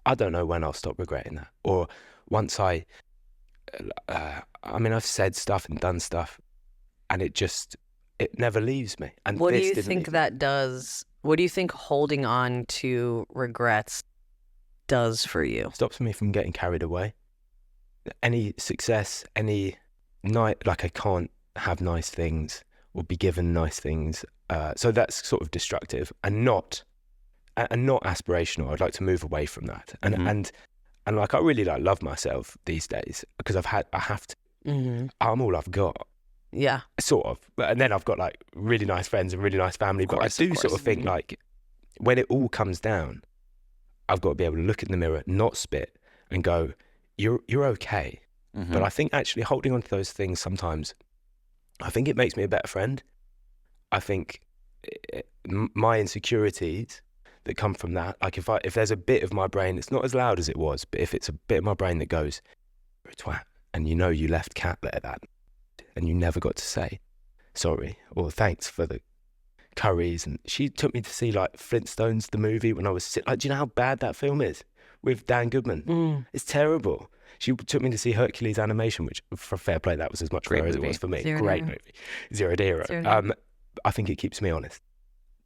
Speaker 1: I don't know when I'll stop regretting that. Or once I've said stuff and done stuff and it never leaves me. And
Speaker 2: What do
Speaker 1: this
Speaker 2: you
Speaker 1: didn't
Speaker 2: think
Speaker 1: leave me.
Speaker 2: that does? What do you think holding on to regrets does for you?
Speaker 1: Stops me from getting carried away. Any success, any night, like I can't have nice things or be given nice things. So that's sort of destructive and not aspirational. I'd like to move away from that. And
Speaker 3: Mhm.
Speaker 1: and like I really love myself these days because I have to.
Speaker 2: Mm-hmm.
Speaker 1: I'm all I've got.
Speaker 2: Yeah.
Speaker 1: Sort of. And then I've got like really nice friends and really nice family. But I
Speaker 3: course, of
Speaker 1: do sort of
Speaker 3: course.
Speaker 1: think like when it all comes down, I've got to be able to look in the mirror, not spit and go, you're okay.
Speaker 3: Mhm.
Speaker 1: But I think actually holding on to those things sometimes, I think it makes me a better friend. I think my insecurities that come from that, like if there's a bit of my brain, it's not as loud as it was, but if it's a bit of my brain that goes, you're a twat, and you know you left cat litter that and you never got to say sorry or thanks for the curries. And she took me to see like Flintstones, the movie, when I was like, do you know how bad that film is with Dan Goodman?
Speaker 2: Mm.
Speaker 1: It's terrible. She took me to see Hercules Animation, which for fair play, that was as much for
Speaker 3: Great
Speaker 1: her as it
Speaker 3: movie.
Speaker 1: was for me.
Speaker 2: Zero to
Speaker 1: Great
Speaker 2: Hero.
Speaker 1: movie. Zero to Hero.
Speaker 2: Zero to Hero.
Speaker 1: I think it keeps me honest.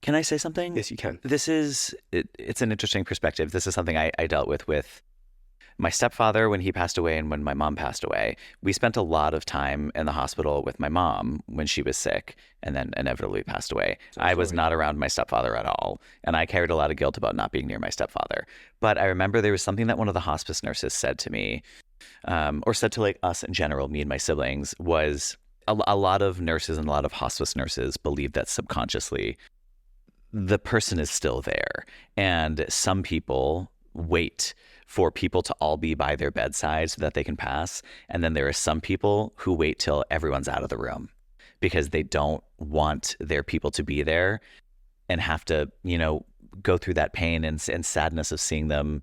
Speaker 3: Can I say something?
Speaker 1: Yes, you can.
Speaker 3: This is, it's an interesting perspective. This is something I dealt with my stepfather when he passed away and when my mom passed away. We spent a lot of time in the hospital with my mom when she was sick and then inevitably passed away. I was not around my stepfather at all. And I carried a lot of guilt about not being near my stepfather. But I remember there was something that one of the hospice nurses said to me, or said to like us in general, me and my siblings, was a lot of nurses and a lot of hospice nurses believe that subconsciously the person is still there. And some people wait for people to all be by their bedside so that they can pass. And then there are some people who wait till everyone's out of the room because they don't want their people to be there and have to, go through that pain and sadness of seeing them,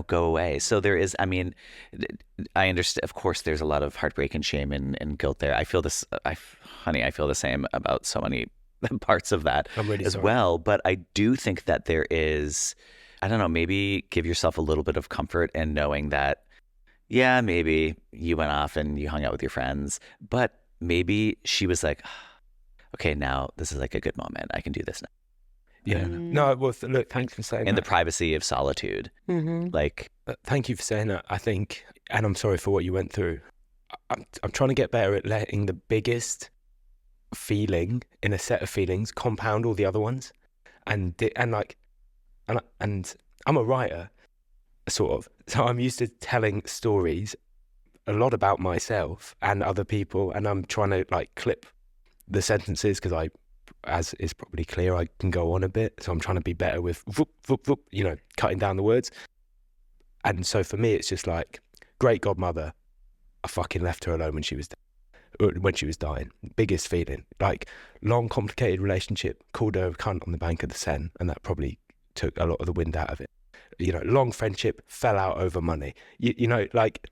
Speaker 3: go away. So there is, I understand, of course, there's a lot of heartbreak and shame and guilt there. I feel this, I feel the same about so many parts of that
Speaker 1: I'm really
Speaker 3: as
Speaker 1: sorry.
Speaker 3: well. But I do think that there is, I don't know, maybe give yourself a little bit of comfort in knowing that, yeah, maybe you went off and you hung out with your friends, but maybe she was like, okay, now this is like a good moment. I can do this now.
Speaker 1: Yeah. No, well, look, thanks for saying
Speaker 3: In the
Speaker 1: that.
Speaker 3: privacy of solitude.
Speaker 2: Mm-hmm.
Speaker 3: Like,
Speaker 1: Thank you for saying that. I think, and I'm sorry for what you went through. I'm trying to get better at letting the biggest feeling in a set of feelings compound all the other ones, and I'm a writer, sort of. So I'm used to telling stories a lot about myself and other people, and I'm trying to like clip the sentences because as is probably clear, I can go on a bit. So I'm trying to be better with cutting down the words. And so for me, it's just like, great godmother, I fucking left her alone when she was dying. Biggest feeling. Like, long, complicated relationship, called her a cunt on the bank of the Seine, and that probably took a lot of the wind out of it. Long friendship, fell out over money. Like,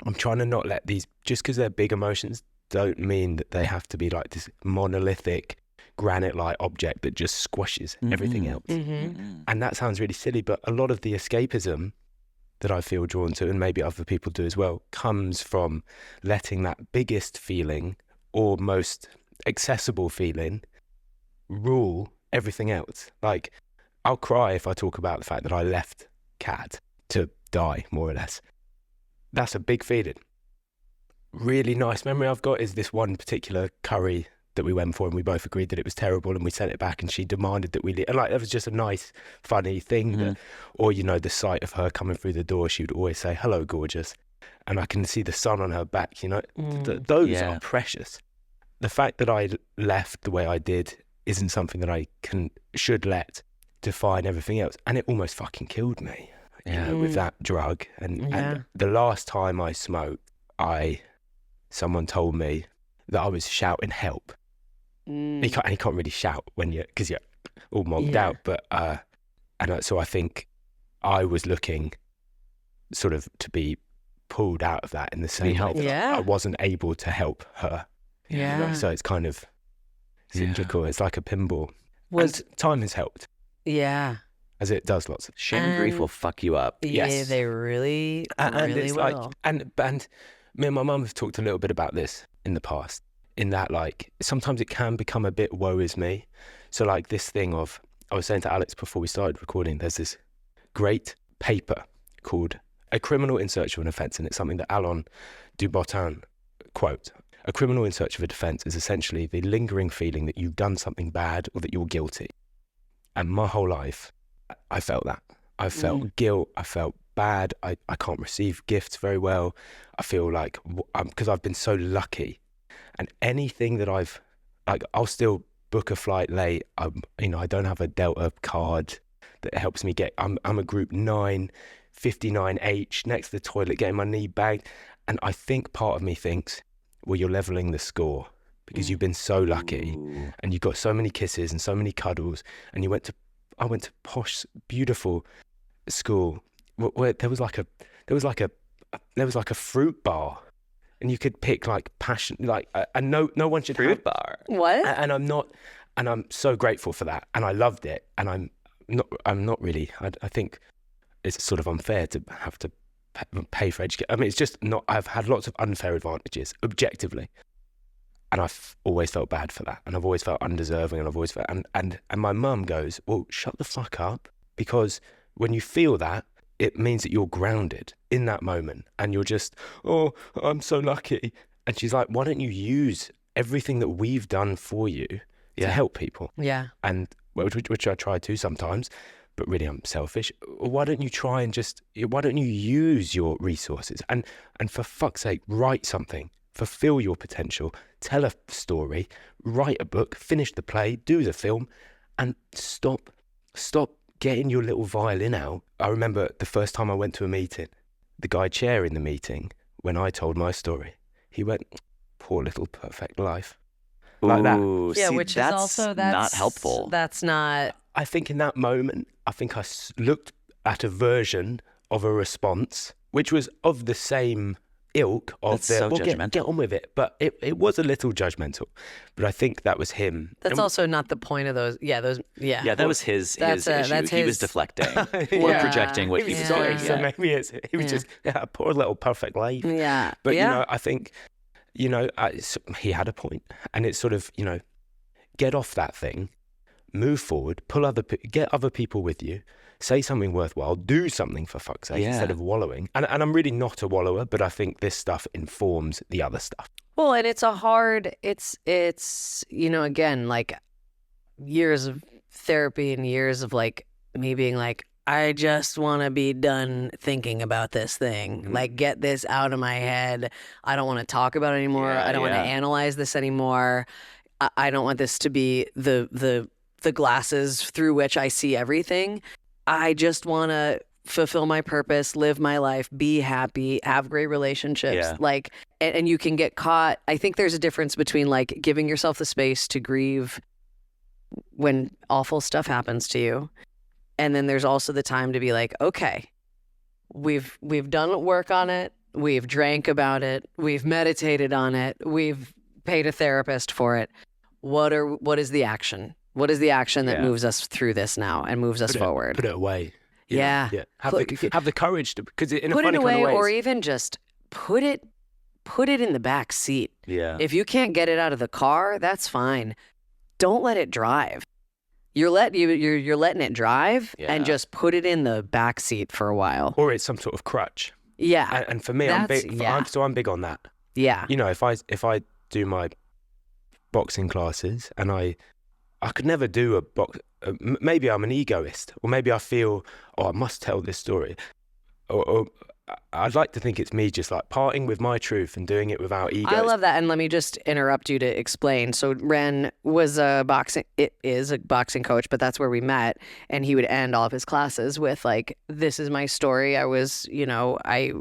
Speaker 1: I'm trying to not let these, just because they're big emotions, don't mean that they have to be like this monolithic, granite-like object that just squashes everything else.
Speaker 2: Mm-hmm.
Speaker 1: And that sounds really silly, but a lot of the escapism that I feel drawn to, and maybe other people do as well, comes from letting that biggest feeling or most accessible feeling rule everything else. Like, I'll cry if I talk about the fact that I left Kat to die, more or less. That's a big feeling. Really nice memory I've got is this one particular curry that we went for, and we both agreed that it was terrible, and we sent it back, and she demanded that we leave. And like, that was just a nice, funny thing. That, or, you know, the sight of her coming through the door, she would always say, "Hello, gorgeous." And I can see the sun on her back, you know. Those are precious. The fact that I left the way I did isn't something that I should let define everything else. And it almost fucking killed me, you know, with that drug. And the last time I smoked, someone told me that I was shouting help. You can't really shout because you're all mogged out. But so I think I was looking sort of to be pulled out of that in the same way that I wasn't able to help her. You know? So it's kind of cylindrical. It's like a pinball. And time has helped.
Speaker 2: Yeah.
Speaker 1: As it does lots of
Speaker 3: shame and grief will fuck you up.
Speaker 2: Yeah, they really, really will.
Speaker 1: And me and my mum have talked a little bit about this in the past, in that, like, sometimes it can become a bit woe is me. So like this thing of, I was saying to Alex before we started recording, there's this great paper called A Criminal in Search of an Offence, and it's something that Alain de Botton quote. A criminal in search of a defence is essentially the lingering feeling that you've done something bad or that you're guilty. And my whole life, I felt that. I felt guilt. I felt bad. I can't receive gifts very well. I feel like, because I've been so lucky, and anything that I'll still book a flight late. You know, I don't have a Delta card that helps me get, I'm a group 9, 59H, next to the toilet, getting my knee bagged. And I think part of me thinks, well, you're leveling the score because you've been so lucky and you've got so many kisses and so many cuddles, and I went to posh, beautiful school where there was like a fruit bar, and you could pick like passion, like, and no one should
Speaker 3: fruit bar.
Speaker 2: What?
Speaker 1: And I'm so grateful for that, and I loved it, and I'm not really. I think it's sort of unfair to have to pay for education. I mean, it's just not. I've had lots of unfair advantages objectively, and I've always felt bad for that, and I've always felt undeserving, and I've always felt and my mum goes, well, shut the fuck up, because when you feel that, it means that you're grounded in that moment, and you're just, oh, I'm so lucky. And she's like, why don't you use everything that we've done for you to help people?
Speaker 2: Yeah.
Speaker 1: And which I try to sometimes, but really I'm selfish. Why don't you why don't you use your resources and for fuck's sake, write something, fulfill your potential, tell a story, write a book, finish the play, do the film, and stop getting your little violin out. I remember the first time I went to a meeting, the guy chairing the meeting, when I told my story, he went, poor little perfect life. Like that.
Speaker 2: Yeah,
Speaker 3: see,
Speaker 2: which
Speaker 3: that's
Speaker 2: is also,
Speaker 3: not helpful.
Speaker 2: That's not.
Speaker 1: I think in that moment, I think I looked at a version of a response, which was of the same ilk of get on with it. But it was a little judgmental. But I think that was him.
Speaker 2: That's also not the point of those. Yeah,
Speaker 3: Yeah, that was his issue. He was deflecting or projecting what he was doing.
Speaker 1: So maybe he was just poor little perfect life.
Speaker 2: Yeah.
Speaker 1: But, you know, I think, you know, he had a point. And it's sort of, you know, get off that thing, move forward, get other people with you, say something worthwhile, do something for fuck's sake instead of wallowing. And I'm really not a wallower, but I think this stuff informs the other stuff.
Speaker 2: Well, and it's you know, again, like years of therapy and years of like me being like, I just want to be done thinking about this thing. Like, get this out of my head. I don't want to talk about it anymore. I don't want to analyze this anymore. I don't want this to be the glasses through which I see everything. I just want to fulfill my purpose, live my life, be happy, have great relationships.
Speaker 3: Yeah.
Speaker 2: Like, and you can get caught. I think there's a difference between like giving yourself the space to grieve when awful stuff happens to you. And then there's also the time to be like, okay, we've done work on it. We've drank about it. We've meditated on it. We've paid a therapist for it. What is the action? What is the action that moves us through this now and moves us forward?
Speaker 1: Put it away.
Speaker 2: Yeah.
Speaker 1: Have the courage to, because in a
Speaker 2: put
Speaker 1: funny
Speaker 2: it away,
Speaker 1: kind of ways,
Speaker 2: or even just put it in the back seat.
Speaker 3: Yeah.
Speaker 2: If you can't get it out of the car, that's fine. Don't let it drive. You're letting it drive, and just put it in the back seat for a while.
Speaker 1: or it's some sort of crutch.
Speaker 2: Yeah.
Speaker 1: And for me, I'm big on that.
Speaker 2: Yeah.
Speaker 1: You know, if I do my boxing classes, and I could never do a box. Maybe I'm an egoist, or maybe I feel, oh, I must tell this story, or I'd like to think it's me just like parting with my truth and doing it without ego.
Speaker 2: I love that. And let me just interrupt you to explain. So Ren is a boxing coach, but that's where we met. And he would end all of his classes with like, this is my story. I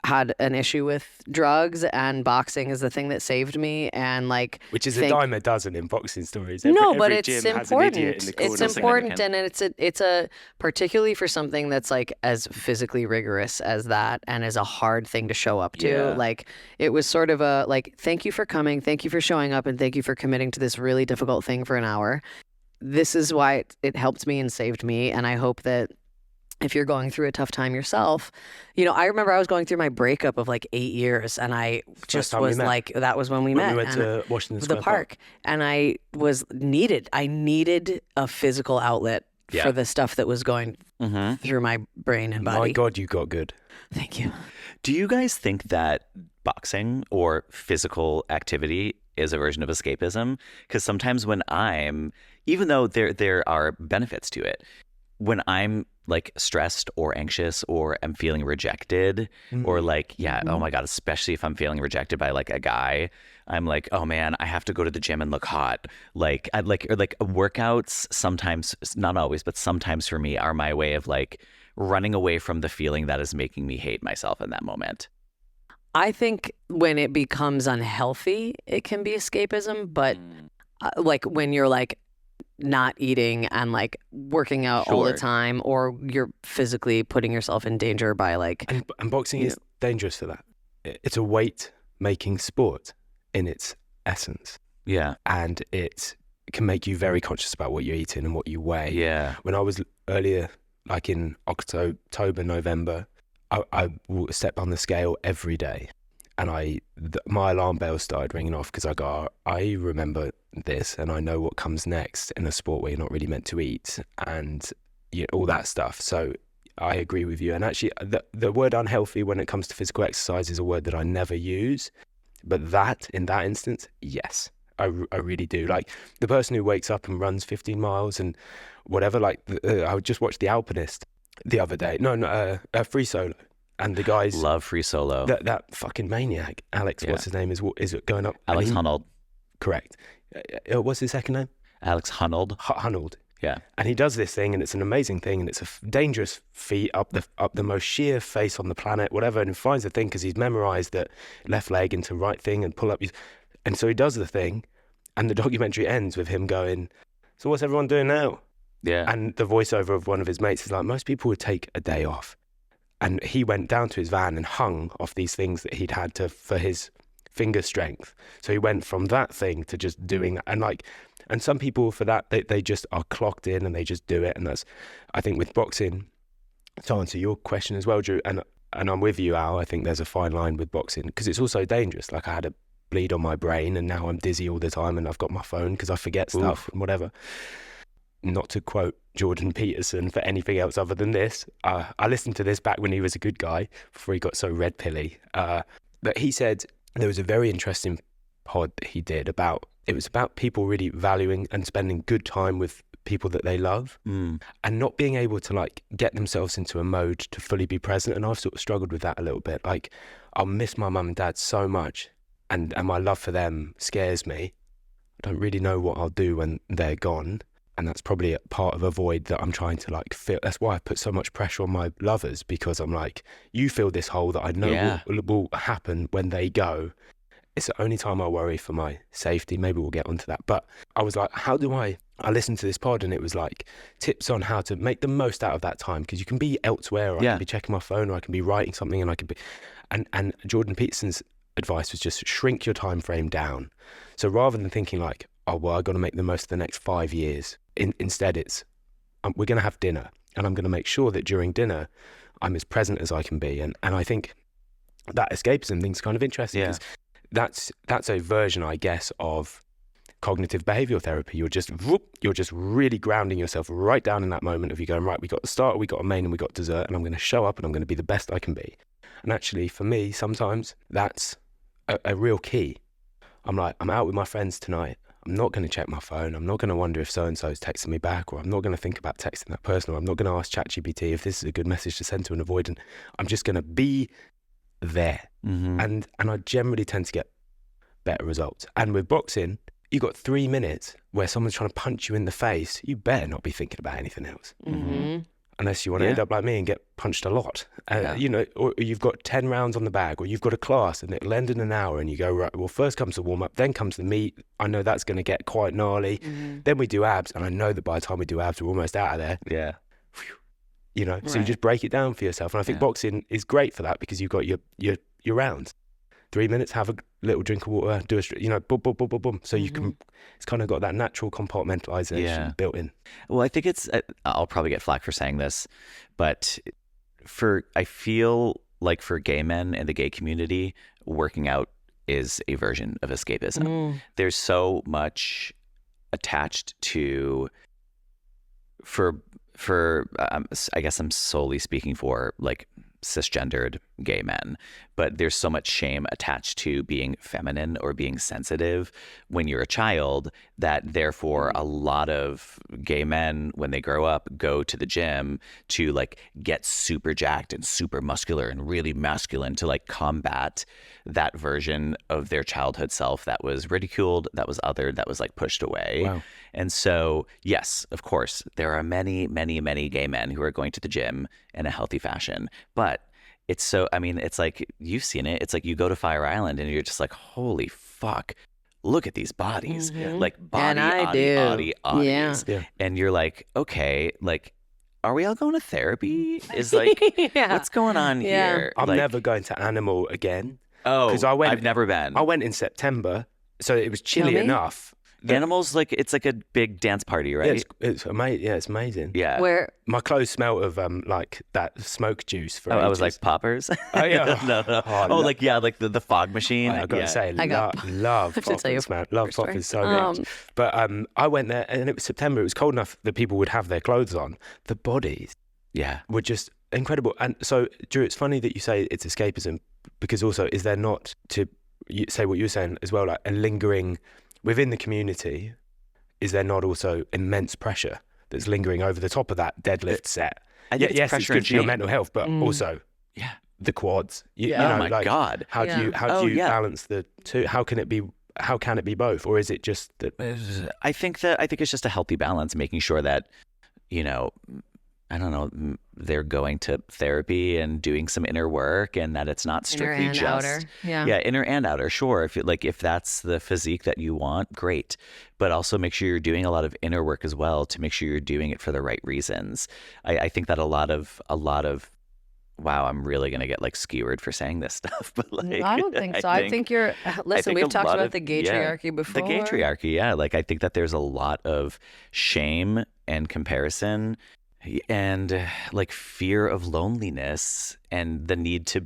Speaker 2: had an issue with drugs, and boxing is the thing that saved me. And like,
Speaker 1: which is a dime a dozen in boxing stories.
Speaker 2: But
Speaker 1: every
Speaker 2: it's
Speaker 1: gym has an
Speaker 2: important.
Speaker 1: idiot in the corner.
Speaker 2: It's important, and it's a particularly for something that's like as physically rigorous as that, and is a hard thing to show up to.
Speaker 3: Yeah.
Speaker 2: Like, it was sort of a like, thank you for coming, thank you for showing up, and thank you for committing to this really difficult thing for an hour. This is why it helped me and saved me, and I hope that if you're going through a tough time yourself, I remember I was going through my breakup of like 8 years, and I just was like, that was when we met.
Speaker 1: We went to Washington Square
Speaker 2: Park, and I needed a physical outlet for the stuff that was going through my brain and body.
Speaker 1: My God, you got good.
Speaker 2: Thank you.
Speaker 3: Do you guys think that boxing or physical activity is a version of escapism? Because sometimes when even though there are benefits to it, when I'm like stressed or anxious or I'm feeling rejected or like, oh my God, especially if I'm feeling rejected by like a guy, I'm like, oh man, I have to go to the gym and look hot. Like workouts sometimes, not always, but sometimes for me are my way of like running away from the feeling that is making me hate myself in that moment.
Speaker 2: I think when it becomes unhealthy, it can be escapism, but like when you're like not eating and like working out all the time, or you're physically putting yourself in danger by like...
Speaker 1: And boxing is dangerous for that. It's a weight-making sport in its essence.
Speaker 3: Yeah.
Speaker 1: And it can make you very conscious about what you're eating and what you weigh.
Speaker 3: Yeah.
Speaker 1: When I was earlier, like in October, November, I stepped on the scale every day, and my alarm bell started ringing off because I remember this, and I know what comes next in a sport where you're not really meant to eat, and all that stuff. So I agree with you. And actually, the word unhealthy when it comes to physical exercise is a word that I never use, but in that instance, yes, I really do. Like the person who wakes up and runs 15 miles and whatever. Like I just watched The Alpinist the other day. Free solo. And the guys
Speaker 3: love free solo.
Speaker 1: That fucking maniac, Alex. What's his name? Is going up?
Speaker 3: Alex Honnold.
Speaker 1: Correct. What's his second name?
Speaker 3: Alex Honnold.
Speaker 1: Honnold.
Speaker 3: Yeah.
Speaker 1: And he does this thing, and it's an amazing thing, and it's a dangerous feat up the most sheer face on the planet, whatever. And he finds the thing because he's memorized that left leg into right thing and pull up. And so he does the thing, and the documentary ends with him going, "So what's everyone doing now?"
Speaker 3: Yeah.
Speaker 1: And the voiceover of one of his mates is like, "Most people would take a day off." And he went down to his van and hung off these things that he'd had for his finger strength. So he went from that thing to just doing that. And some people for that, they just are clocked in and they just do it. And that's, I think with boxing, to answer your question as well, Drew, and I'm with you, Al, I think there's a fine line with boxing because it's also dangerous. Like I had a bleed on my brain and now I'm dizzy all the time and I've got my phone because I forget stuff and whatever. Not to quote Jordan Peterson for anything else other than this. I listened to this back when he was a good guy before he got so red pilly. But he said there was a very interesting pod that he did about people really valuing and spending good time with people that they love and not being able to like get themselves into a mode to fully be present. And I've sort of struggled with that a little bit. Like I'll miss my mum and dad so much and my love for them scares me. I don't really know what I'll do when they're gone. And that's probably a part of a void that I'm trying to like fill. That's why I put so much pressure on my lovers, because I'm like, you fill this hole that I know will happen when they go. It's the only time I worry for my safety. Maybe we'll get onto that. But I was like, how do I listened to this pod and it was like tips on how to make the most out of that time. Because you can be elsewhere, or I can be checking my phone, or I can be writing something, and I could be, and Jordan Peterson's advice was just shrink your time frame down. So rather than thinking like, oh, well, I've got to make the most of the next 5 years. Instead, it's we're going to have dinner, and I'm going to make sure that during dinner, I'm as present as I can be. And I think that escapism thing's kind of interesting because that's a version, I guess, of cognitive behavioral therapy. You're just really grounding yourself right down in that moment of you going, right, we got the starter, we got a main, and we got dessert, and I'm going to show up and I'm going to be the best I can be. And actually, for me, sometimes that's a real key. I'm like, I'm out with my friends tonight. I'm not going to check my phone. I'm not going to wonder if so-and-so's texting me back, or I'm not going to think about texting that person, or I'm not going to ask ChatGPT if this is a good message to send to an avoidant. I'm just going to be there. And I generally tend to get better results. And with boxing, you got 3 minutes where someone's trying to punch you in the face. You better not be thinking about anything else. Unless you want to end up like me and get punched a lot. You know, or you've got 10 rounds on the bag, or you've got a class and it'll end in an hour, and you go, right, well, first comes the warm-up, then comes the meet. I know that's going to get quite gnarly. Then we do abs, and I know that by the time we do abs, we're almost out of there.
Speaker 3: Yeah.
Speaker 1: You know, so you just break it down for yourself. And I think boxing is great for that, because you've got your rounds. 3 minutes, have a little drink of water, do a, you know, boom, boom, boom, boom, boom. So you can, it's kind of got that natural compartmentalization built in.
Speaker 3: Well, I think I'll probably get flack for saying this, but I feel like for gay men and the gay community, working out is a version of escapism. There's so much attached to, I guess I'm solely speaking for like cisgendered gay men, but there's so much shame attached to being feminine or being sensitive when you're a child, that therefore a lot of gay men, when they grow up, go to the gym to like get super jacked and super muscular and really masculine to like combat that version of their childhood self that was ridiculed, that was othered, that was like pushed away.
Speaker 1: Wow.
Speaker 3: And so, yes, of course, there are many, many, many gay men who are going to the gym in a healthy fashion. But it's so, I mean, it's like, you've seen it. It's like you go to Fire Island and you're just like, holy fuck, look at these bodies. Like bodies.
Speaker 2: Yeah.
Speaker 3: And you're like, okay, like, are we all going to therapy? Is like, what's going on here?
Speaker 1: I'm
Speaker 3: like,
Speaker 1: never going to Animal again.
Speaker 3: Oh,
Speaker 1: 'cause
Speaker 3: I've never been.
Speaker 1: I went in September, so it was chilly enough.
Speaker 3: Animals, like, it's like a big dance party, right?
Speaker 1: Yeah, it's amazing. Yeah, it's amazing.
Speaker 3: Yeah.
Speaker 2: Where
Speaker 1: My clothes smell of like that smoke juice for
Speaker 3: I was
Speaker 1: ages.
Speaker 3: like poppers.
Speaker 1: Oh yeah.
Speaker 3: no. Like like the fog machine.
Speaker 1: I've got to say, love
Speaker 2: have to tell you
Speaker 1: poppers, man. Love
Speaker 2: story.
Speaker 1: poppers so much. But I went there, and it was September. It was cold enough that people would have their clothes on. The bodies were just incredible. And so, Drew, it's funny that you say it's escapism, because also, is there not, to say what you were saying as well, like a lingering within the community, is there not also immense pressure that's lingering over the top of that deadlift set?
Speaker 3: Yes,
Speaker 1: it's good for your mental health, but also the quads. You know,
Speaker 3: Oh my
Speaker 1: like,
Speaker 3: God.
Speaker 1: How do you balance the two? How can it be both, or is it just that?
Speaker 3: I think it's just a healthy balance, making sure that, you know, I don't know, they're going to therapy and doing some inner work, and that it's not strictly
Speaker 2: inner and outer.
Speaker 3: Inner and outer. Sure, if that's the physique that you want, great, but also make sure you're doing a lot of inner work as well, to make sure you're doing it for the right reasons. I think that a lot of wow, I'm really gonna get like skewered for saying this stuff, but like,
Speaker 2: I don't think so. I think you're. Listen, we've talked about the gaytriarchy before.
Speaker 3: The gaytriarchy, like I think that there's a lot of shame and comparison, and like fear of loneliness, and the need to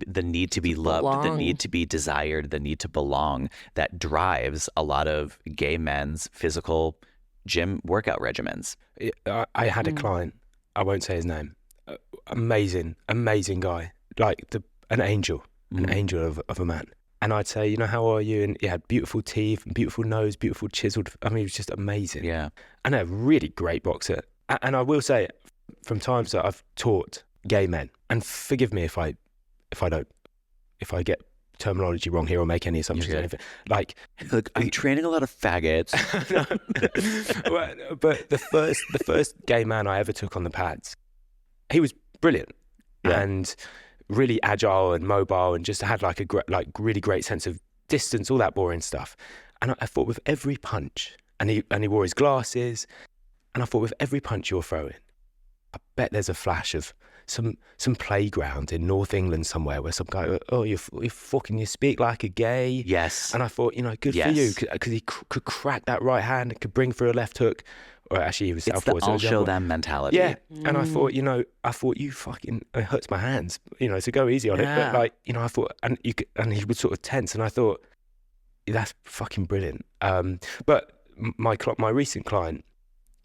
Speaker 3: be loved, the need to be desired, the need to belong, that drives a lot of gay men's physical gym workout regimens.
Speaker 1: I had a client, I won't say his name, amazing guy, like an angel of a man. And I'd say, you know, how are you? And he had beautiful teeth, beautiful nose, beautiful chiseled. I mean, he was just amazing. Yeah. And a really great boxer. And I will say, from times that I've taught gay men, and forgive me if I get terminology wrong here or make any assumptions or anything. Like,
Speaker 3: look, I'm training a lot of faggots.
Speaker 1: But the first gay man I ever took on the pads, he was brilliant and really agile and mobile, and just had like a really great sense of distance, all that boring stuff. And I thought, with every punch, and he wore his glasses, and I thought, with every punch you're throwing, I bet there's a flash of some playground in North England somewhere where some guy, you speak like a gay.
Speaker 3: Yes.
Speaker 1: And I thought, you know, good for you, because he could crack that right hand, could bring through a left hook. Or actually, he was southpaw.
Speaker 3: I'll show them mentality.
Speaker 1: Yeah. And I thought, you fucking, it hurts my hands, you know, so go easy on it. But like, you know, I thought, and he would sort of tense, and I thought, that's fucking brilliant. But my recent client,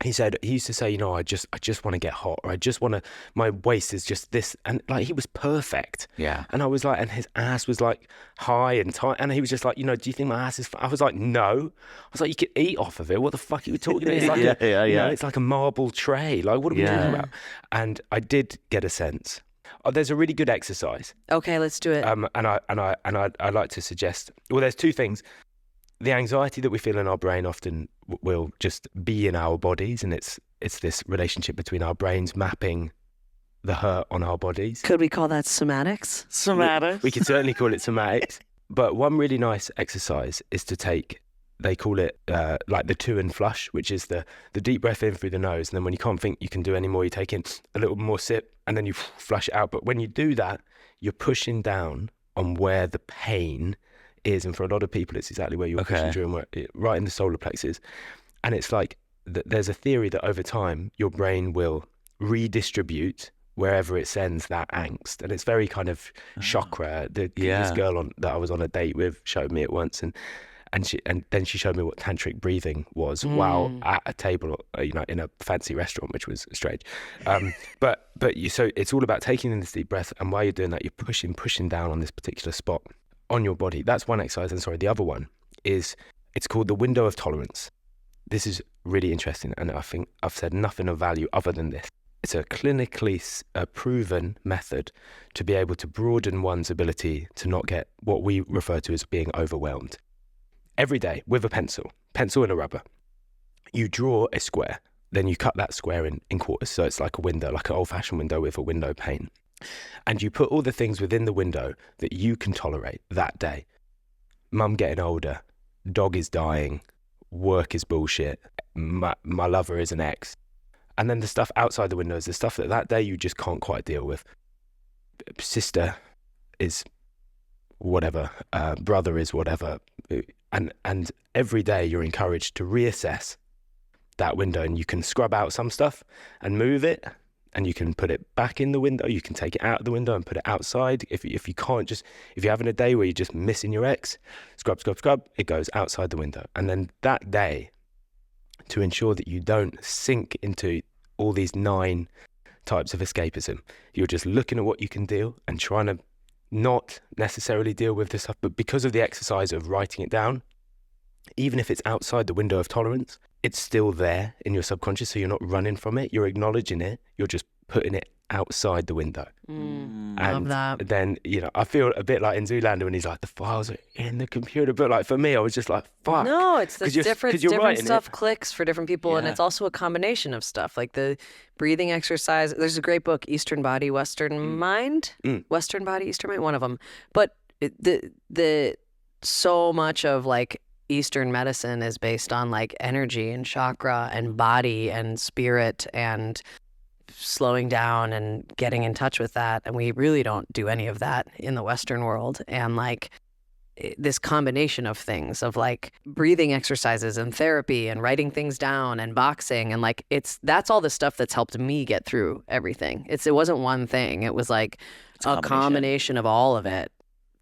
Speaker 1: he used to say, I just want to get hot, or I just want to, my waist is just this. And like, he was perfect.
Speaker 3: Yeah.
Speaker 1: And I was like, and his ass was like high and tight. And he was just like, do you think my ass is, I was like, no. I was like, you could eat off of it. What the fuck are you talking about? It's like it's like a marble tray. Like, what are we talking about? And I did get a sense. There's a really good exercise.
Speaker 2: Okay, let's do it.
Speaker 1: And I'd like to suggest, well, there's two things. The anxiety that we feel in our brain often will just be in our bodies, and it's this relationship between our brains mapping the hurt on our bodies.
Speaker 2: Could we call that somatics?
Speaker 3: Somatics.
Speaker 1: We could certainly call it somatics. But one really nice exercise is to take, they call it like the 2 and flush, which is the deep breath in through the nose, and then when you can't think you can do any more, you take in a little more sip, and then you flush it out. But when you do that, you're pushing down on where the pain is, and for a lot of people it's exactly where you're pushing during right in the solar plexus. And it's like there's a theory that over time your brain will redistribute wherever it sends that angst, and it's very kind of chakra. This girl that I was on a date with showed me it once, and then she showed me what tantric breathing was while at a table, in a fancy restaurant, which was strange. So it's all about taking in this deep breath, and while you're doing that, you're pushing down on this particular spot on your body. That's one exercise. And sorry, the other one is, it's called the window of tolerance. This is really interesting, and I think I've said nothing of value other than this. It's a clinically proven method to be able to broaden one's ability to not get what we refer to as being overwhelmed. Every day, with a pencil and a rubber, you draw a square, then you cut that square in quarters, so it's like a window, like an old-fashioned window with a window pane. And you put all the things within the window that you can tolerate that day. Mum getting older, dog is dying, work is bullshit, my lover is an ex. And then the stuff outside the window is the stuff that day you just can't quite deal with. Sister is whatever, brother is whatever. And every day you're encouraged to reassess that window, and you can scrub out some stuff and move it, and you can put it back in the window. You can take it out of the window and put it outside. If you're having a day where you're just missing your ex, scrub, it goes outside the window. And then that day, to ensure that you don't sink into all these 9 types of escapism, you're just looking at what you can deal and trying to not necessarily deal with this stuff. But because of the exercise of writing it down, even if it's outside the window of tolerance, it's still there in your subconscious, so you're not running from it. You're acknowledging it. You're just putting it outside the window. And
Speaker 2: love that.
Speaker 1: then, I feel a bit like in Zoolander when he's like, the files are in the computer. But like for me, I was just like, fuck.
Speaker 2: No, it's the different stuff clicks for different people.
Speaker 3: Yeah.
Speaker 2: And it's also a combination of stuff, like the breathing exercise. There's a great book, Eastern Body, Western Mind. Western Body, Eastern Mind, one of them. But the so much of like Eastern medicine is based on like energy and chakra and body and spirit and slowing down and getting in touch with that. And we really don't do any of that in the Western world. And like this combination of things of like breathing exercises and therapy and writing things down and boxing, and like that's all the stuff that's helped me get through everything. It wasn't one thing. It was like a combination of all of it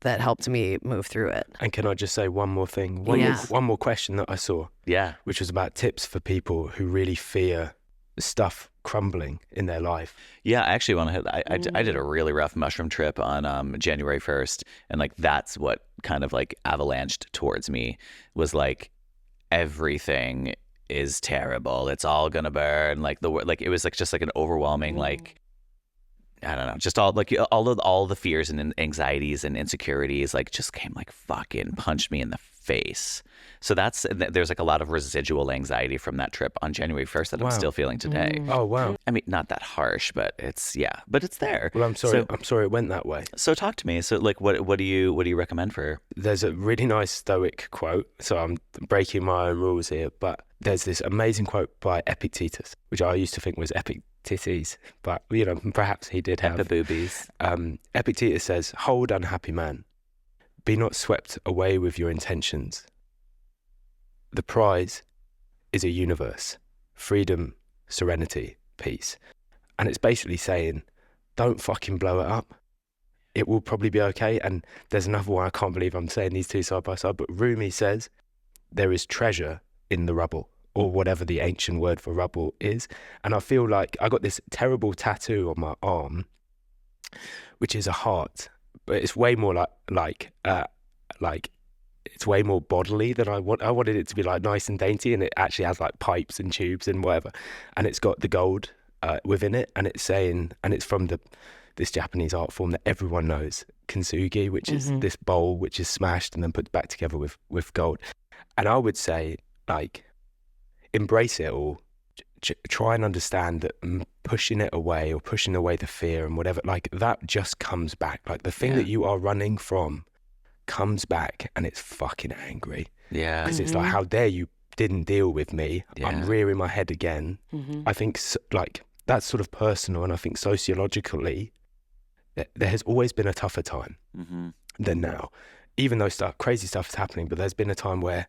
Speaker 2: that helped me move through it.
Speaker 1: And can I just say one more thing? One more question that I saw.
Speaker 3: Yeah.
Speaker 1: Which was about tips for people who really fear stuff crumbling in their life.
Speaker 3: Yeah, I actually want to hit. I did a really rough mushroom trip on January 1st, and like that's what kind of like avalanched towards me, was like everything is terrible. It's all gonna burn. Like it was like just like an overwhelming like, I don't know, just all the fears and anxieties and insecurities like just came like fucking punched me in the face. So there's like a lot of residual anxiety from that trip on January 1st that I'm still feeling today.
Speaker 1: Oh wow.
Speaker 3: I mean, not that harsh, but it's there.
Speaker 1: Well, I'm sorry it went that way.
Speaker 3: So talk to me. So like what do you recommend for?
Speaker 1: There's a really nice Stoic quote. So I'm breaking my own rules here, but there's this amazing quote by Epictetus, which I used to think was Epictetus, but perhaps he did have
Speaker 3: boobies.
Speaker 1: Epictetus says, "Hold, unhappy man, be not swept away with your intentions. The prize is a universe, freedom, serenity, peace." And it's basically saying, don't fucking blow it up. It will probably be okay. And there's another one, I can't believe I'm saying these two side by side, but Rumi says, there is treasure in the rubble or whatever the ancient word for rubble is. And I feel like I got this terrible tattoo on my arm, which is a heart, but it's way more like it's way more bodily than I wanted it to be like nice and dainty, and it actually has like pipes and tubes and whatever, and it's got the gold within it, and it's saying, and it's from this Japanese art form that everyone knows, kintsugi, which is this bowl which is smashed and then put back together with gold. And I would say, like, embrace it all. Try and understand that pushing it away or pushing away the fear and whatever, like, that just comes back. Like, the thing that you are running from comes back, and it's fucking angry.
Speaker 3: Yeah.
Speaker 1: Because it's like, how dare you didn't deal with me?
Speaker 3: Yeah.
Speaker 1: I'm rearing my head again. I think, like, that's sort of personal, and I think sociologically, there has always been a tougher time than now. Even though crazy stuff is happening, but there's been a time where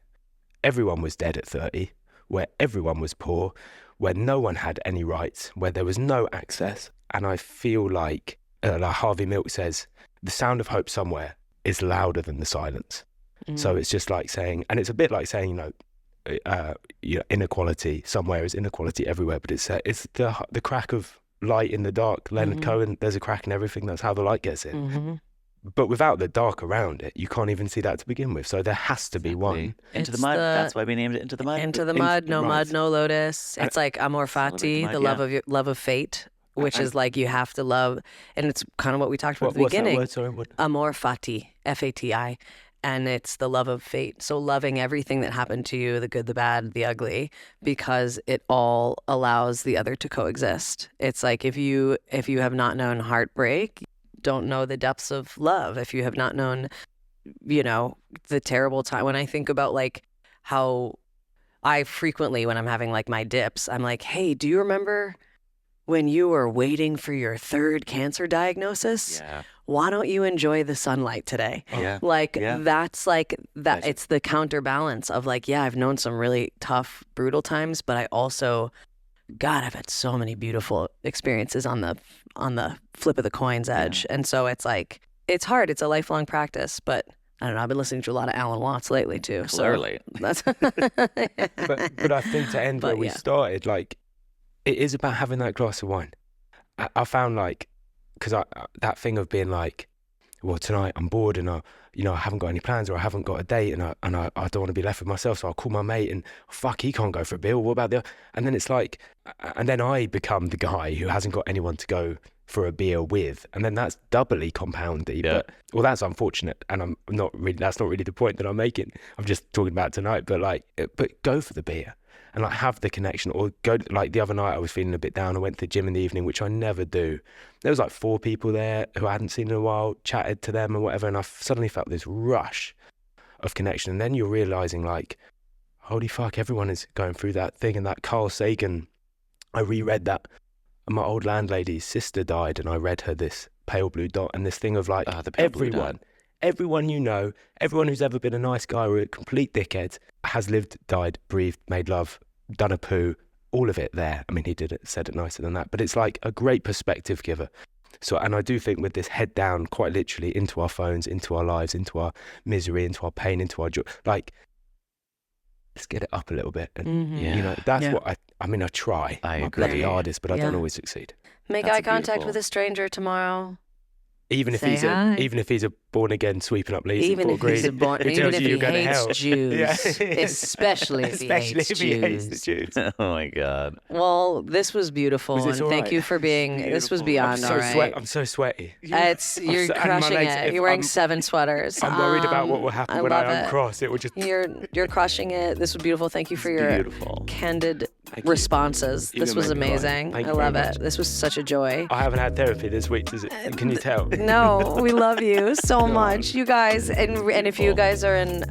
Speaker 1: everyone was dead at 30, where everyone was poor, where no one had any rights, where there was no access. And I feel like Harvey Milk says, the sound of hope somewhere is louder than the silence. So it's just like saying, and it's a bit like saying, inequality somewhere is inequality everywhere, but it's the crack of light in the dark. Leonard Cohen, there's a crack in everything. That's how the light gets in. But without the dark around it, you can't even see that to begin with. So there has to be one.
Speaker 3: Into the mud. That's why we named it Into the Mud.
Speaker 2: Into the mud, no mud, no lotus. It's like amor fati, the love of fate, which is like you have to love, and it's kind of what we talked about at the beginning.
Speaker 1: What's that word? Sorry,
Speaker 2: amor fati, F-A-T-I, and it's the love of fate. So loving everything that happened to you, the good, the bad, the ugly, because it all allows the other to coexist. It's like if you have not known heartbreak, don't know the depths of love. If you have not known, the terrible time. When I think about like how I frequently, when I'm having like my dips, I'm like, hey, do you remember when you were waiting for your third cancer diagnosis?
Speaker 3: Yeah.
Speaker 2: Why don't you enjoy the sunlight today?
Speaker 3: Yeah.
Speaker 2: That's like that. It's the counterbalance of like, yeah, I've known some really tough, brutal times, but I also, God, I've had so many beautiful experiences on the flip of the coin's edge. And so it's like, it's hard. It's a lifelong practice, but I don't know. I've been listening to a lot of Alan Watts lately too.
Speaker 3: Clearly.
Speaker 2: So that's
Speaker 1: but I think to end where we started, like, it is about having that glass of wine. I found like, because that thing of being like, well, tonight I'm bored and I haven't got any plans, or I haven't got a date, and I don't want to be left with myself, so I'll call my mate and fuck, he can't go for a beer. What about the other? And then it's like, and then I become the guy who hasn't got anyone to go for a beer with, and then that's doubly compounded.
Speaker 3: Yeah.
Speaker 1: But that's unfortunate, and that's not really the point that I'm making. I'm just talking about tonight, but go for the beer. And like have the connection, or go, like the other night I was feeling a bit down. I went to the gym in the evening, which I never do. There was like 4 people there who I hadn't seen in a while, chatted to them and whatever. And I suddenly felt this rush of connection. And then you're realizing like, holy fuck, everyone is going through that thing. And that Carl Sagan, I reread that. And my old landlady's sister died, and I read her this Pale Blue Dot, and this thing of like, everyone you know, everyone who's ever been a nice guy or a complete dickhead has lived, died, breathed, made love, done a poo, all of it there. I mean, he said it nicer than that, but it's like a great perspective giver. So, and I do think with this head down, quite literally, into our phones, into our lives, into our misery, into our pain, into our joy, like, let's get it up a little bit. And, that's what I try my bloody hardest, but I don't always succeed.
Speaker 2: Make eye contact with a stranger tomorrow.
Speaker 1: Even if he's a born again sweeping up leaves, even if he's
Speaker 2: even if he hates Jews, especially if he hates the Jews.
Speaker 3: Oh my God!
Speaker 2: Well, this was beautiful, and thank you for being. This was beyond all right.
Speaker 1: I'm so sweaty.
Speaker 2: You're crushing it. You're wearing 7 sweaters.
Speaker 1: I'm worried about what will happen when I uncross. It will just.
Speaker 2: You're crushing it. This was beautiful. Thank you for your candid responses. This was amazing. I love it. This was such a joy.
Speaker 1: I haven't had therapy this week. Can you tell?
Speaker 2: No, we love you so much, you guys. And if you guys are in,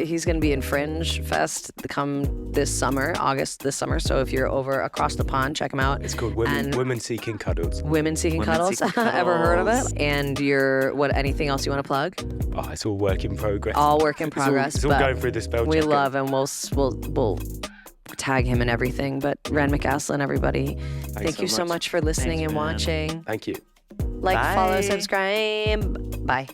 Speaker 2: he's going to be in Fringe Fest come this summer, August this summer. So if you're over across the pond, check him out.
Speaker 1: It's called Women Seeking Cuddles.
Speaker 2: Women Seeking Cuddles. Ever heard of it? And anything else you want to plug?
Speaker 1: Oh, it's all work in progress.
Speaker 2: All work in progress.
Speaker 1: It's all going through the spell checker.
Speaker 2: We love, and we'll tag him and everything. But Ren McAslan, everybody, thank you so much for listening and watching.
Speaker 1: Thank you.
Speaker 2: Like, follow, subscribe. Bye.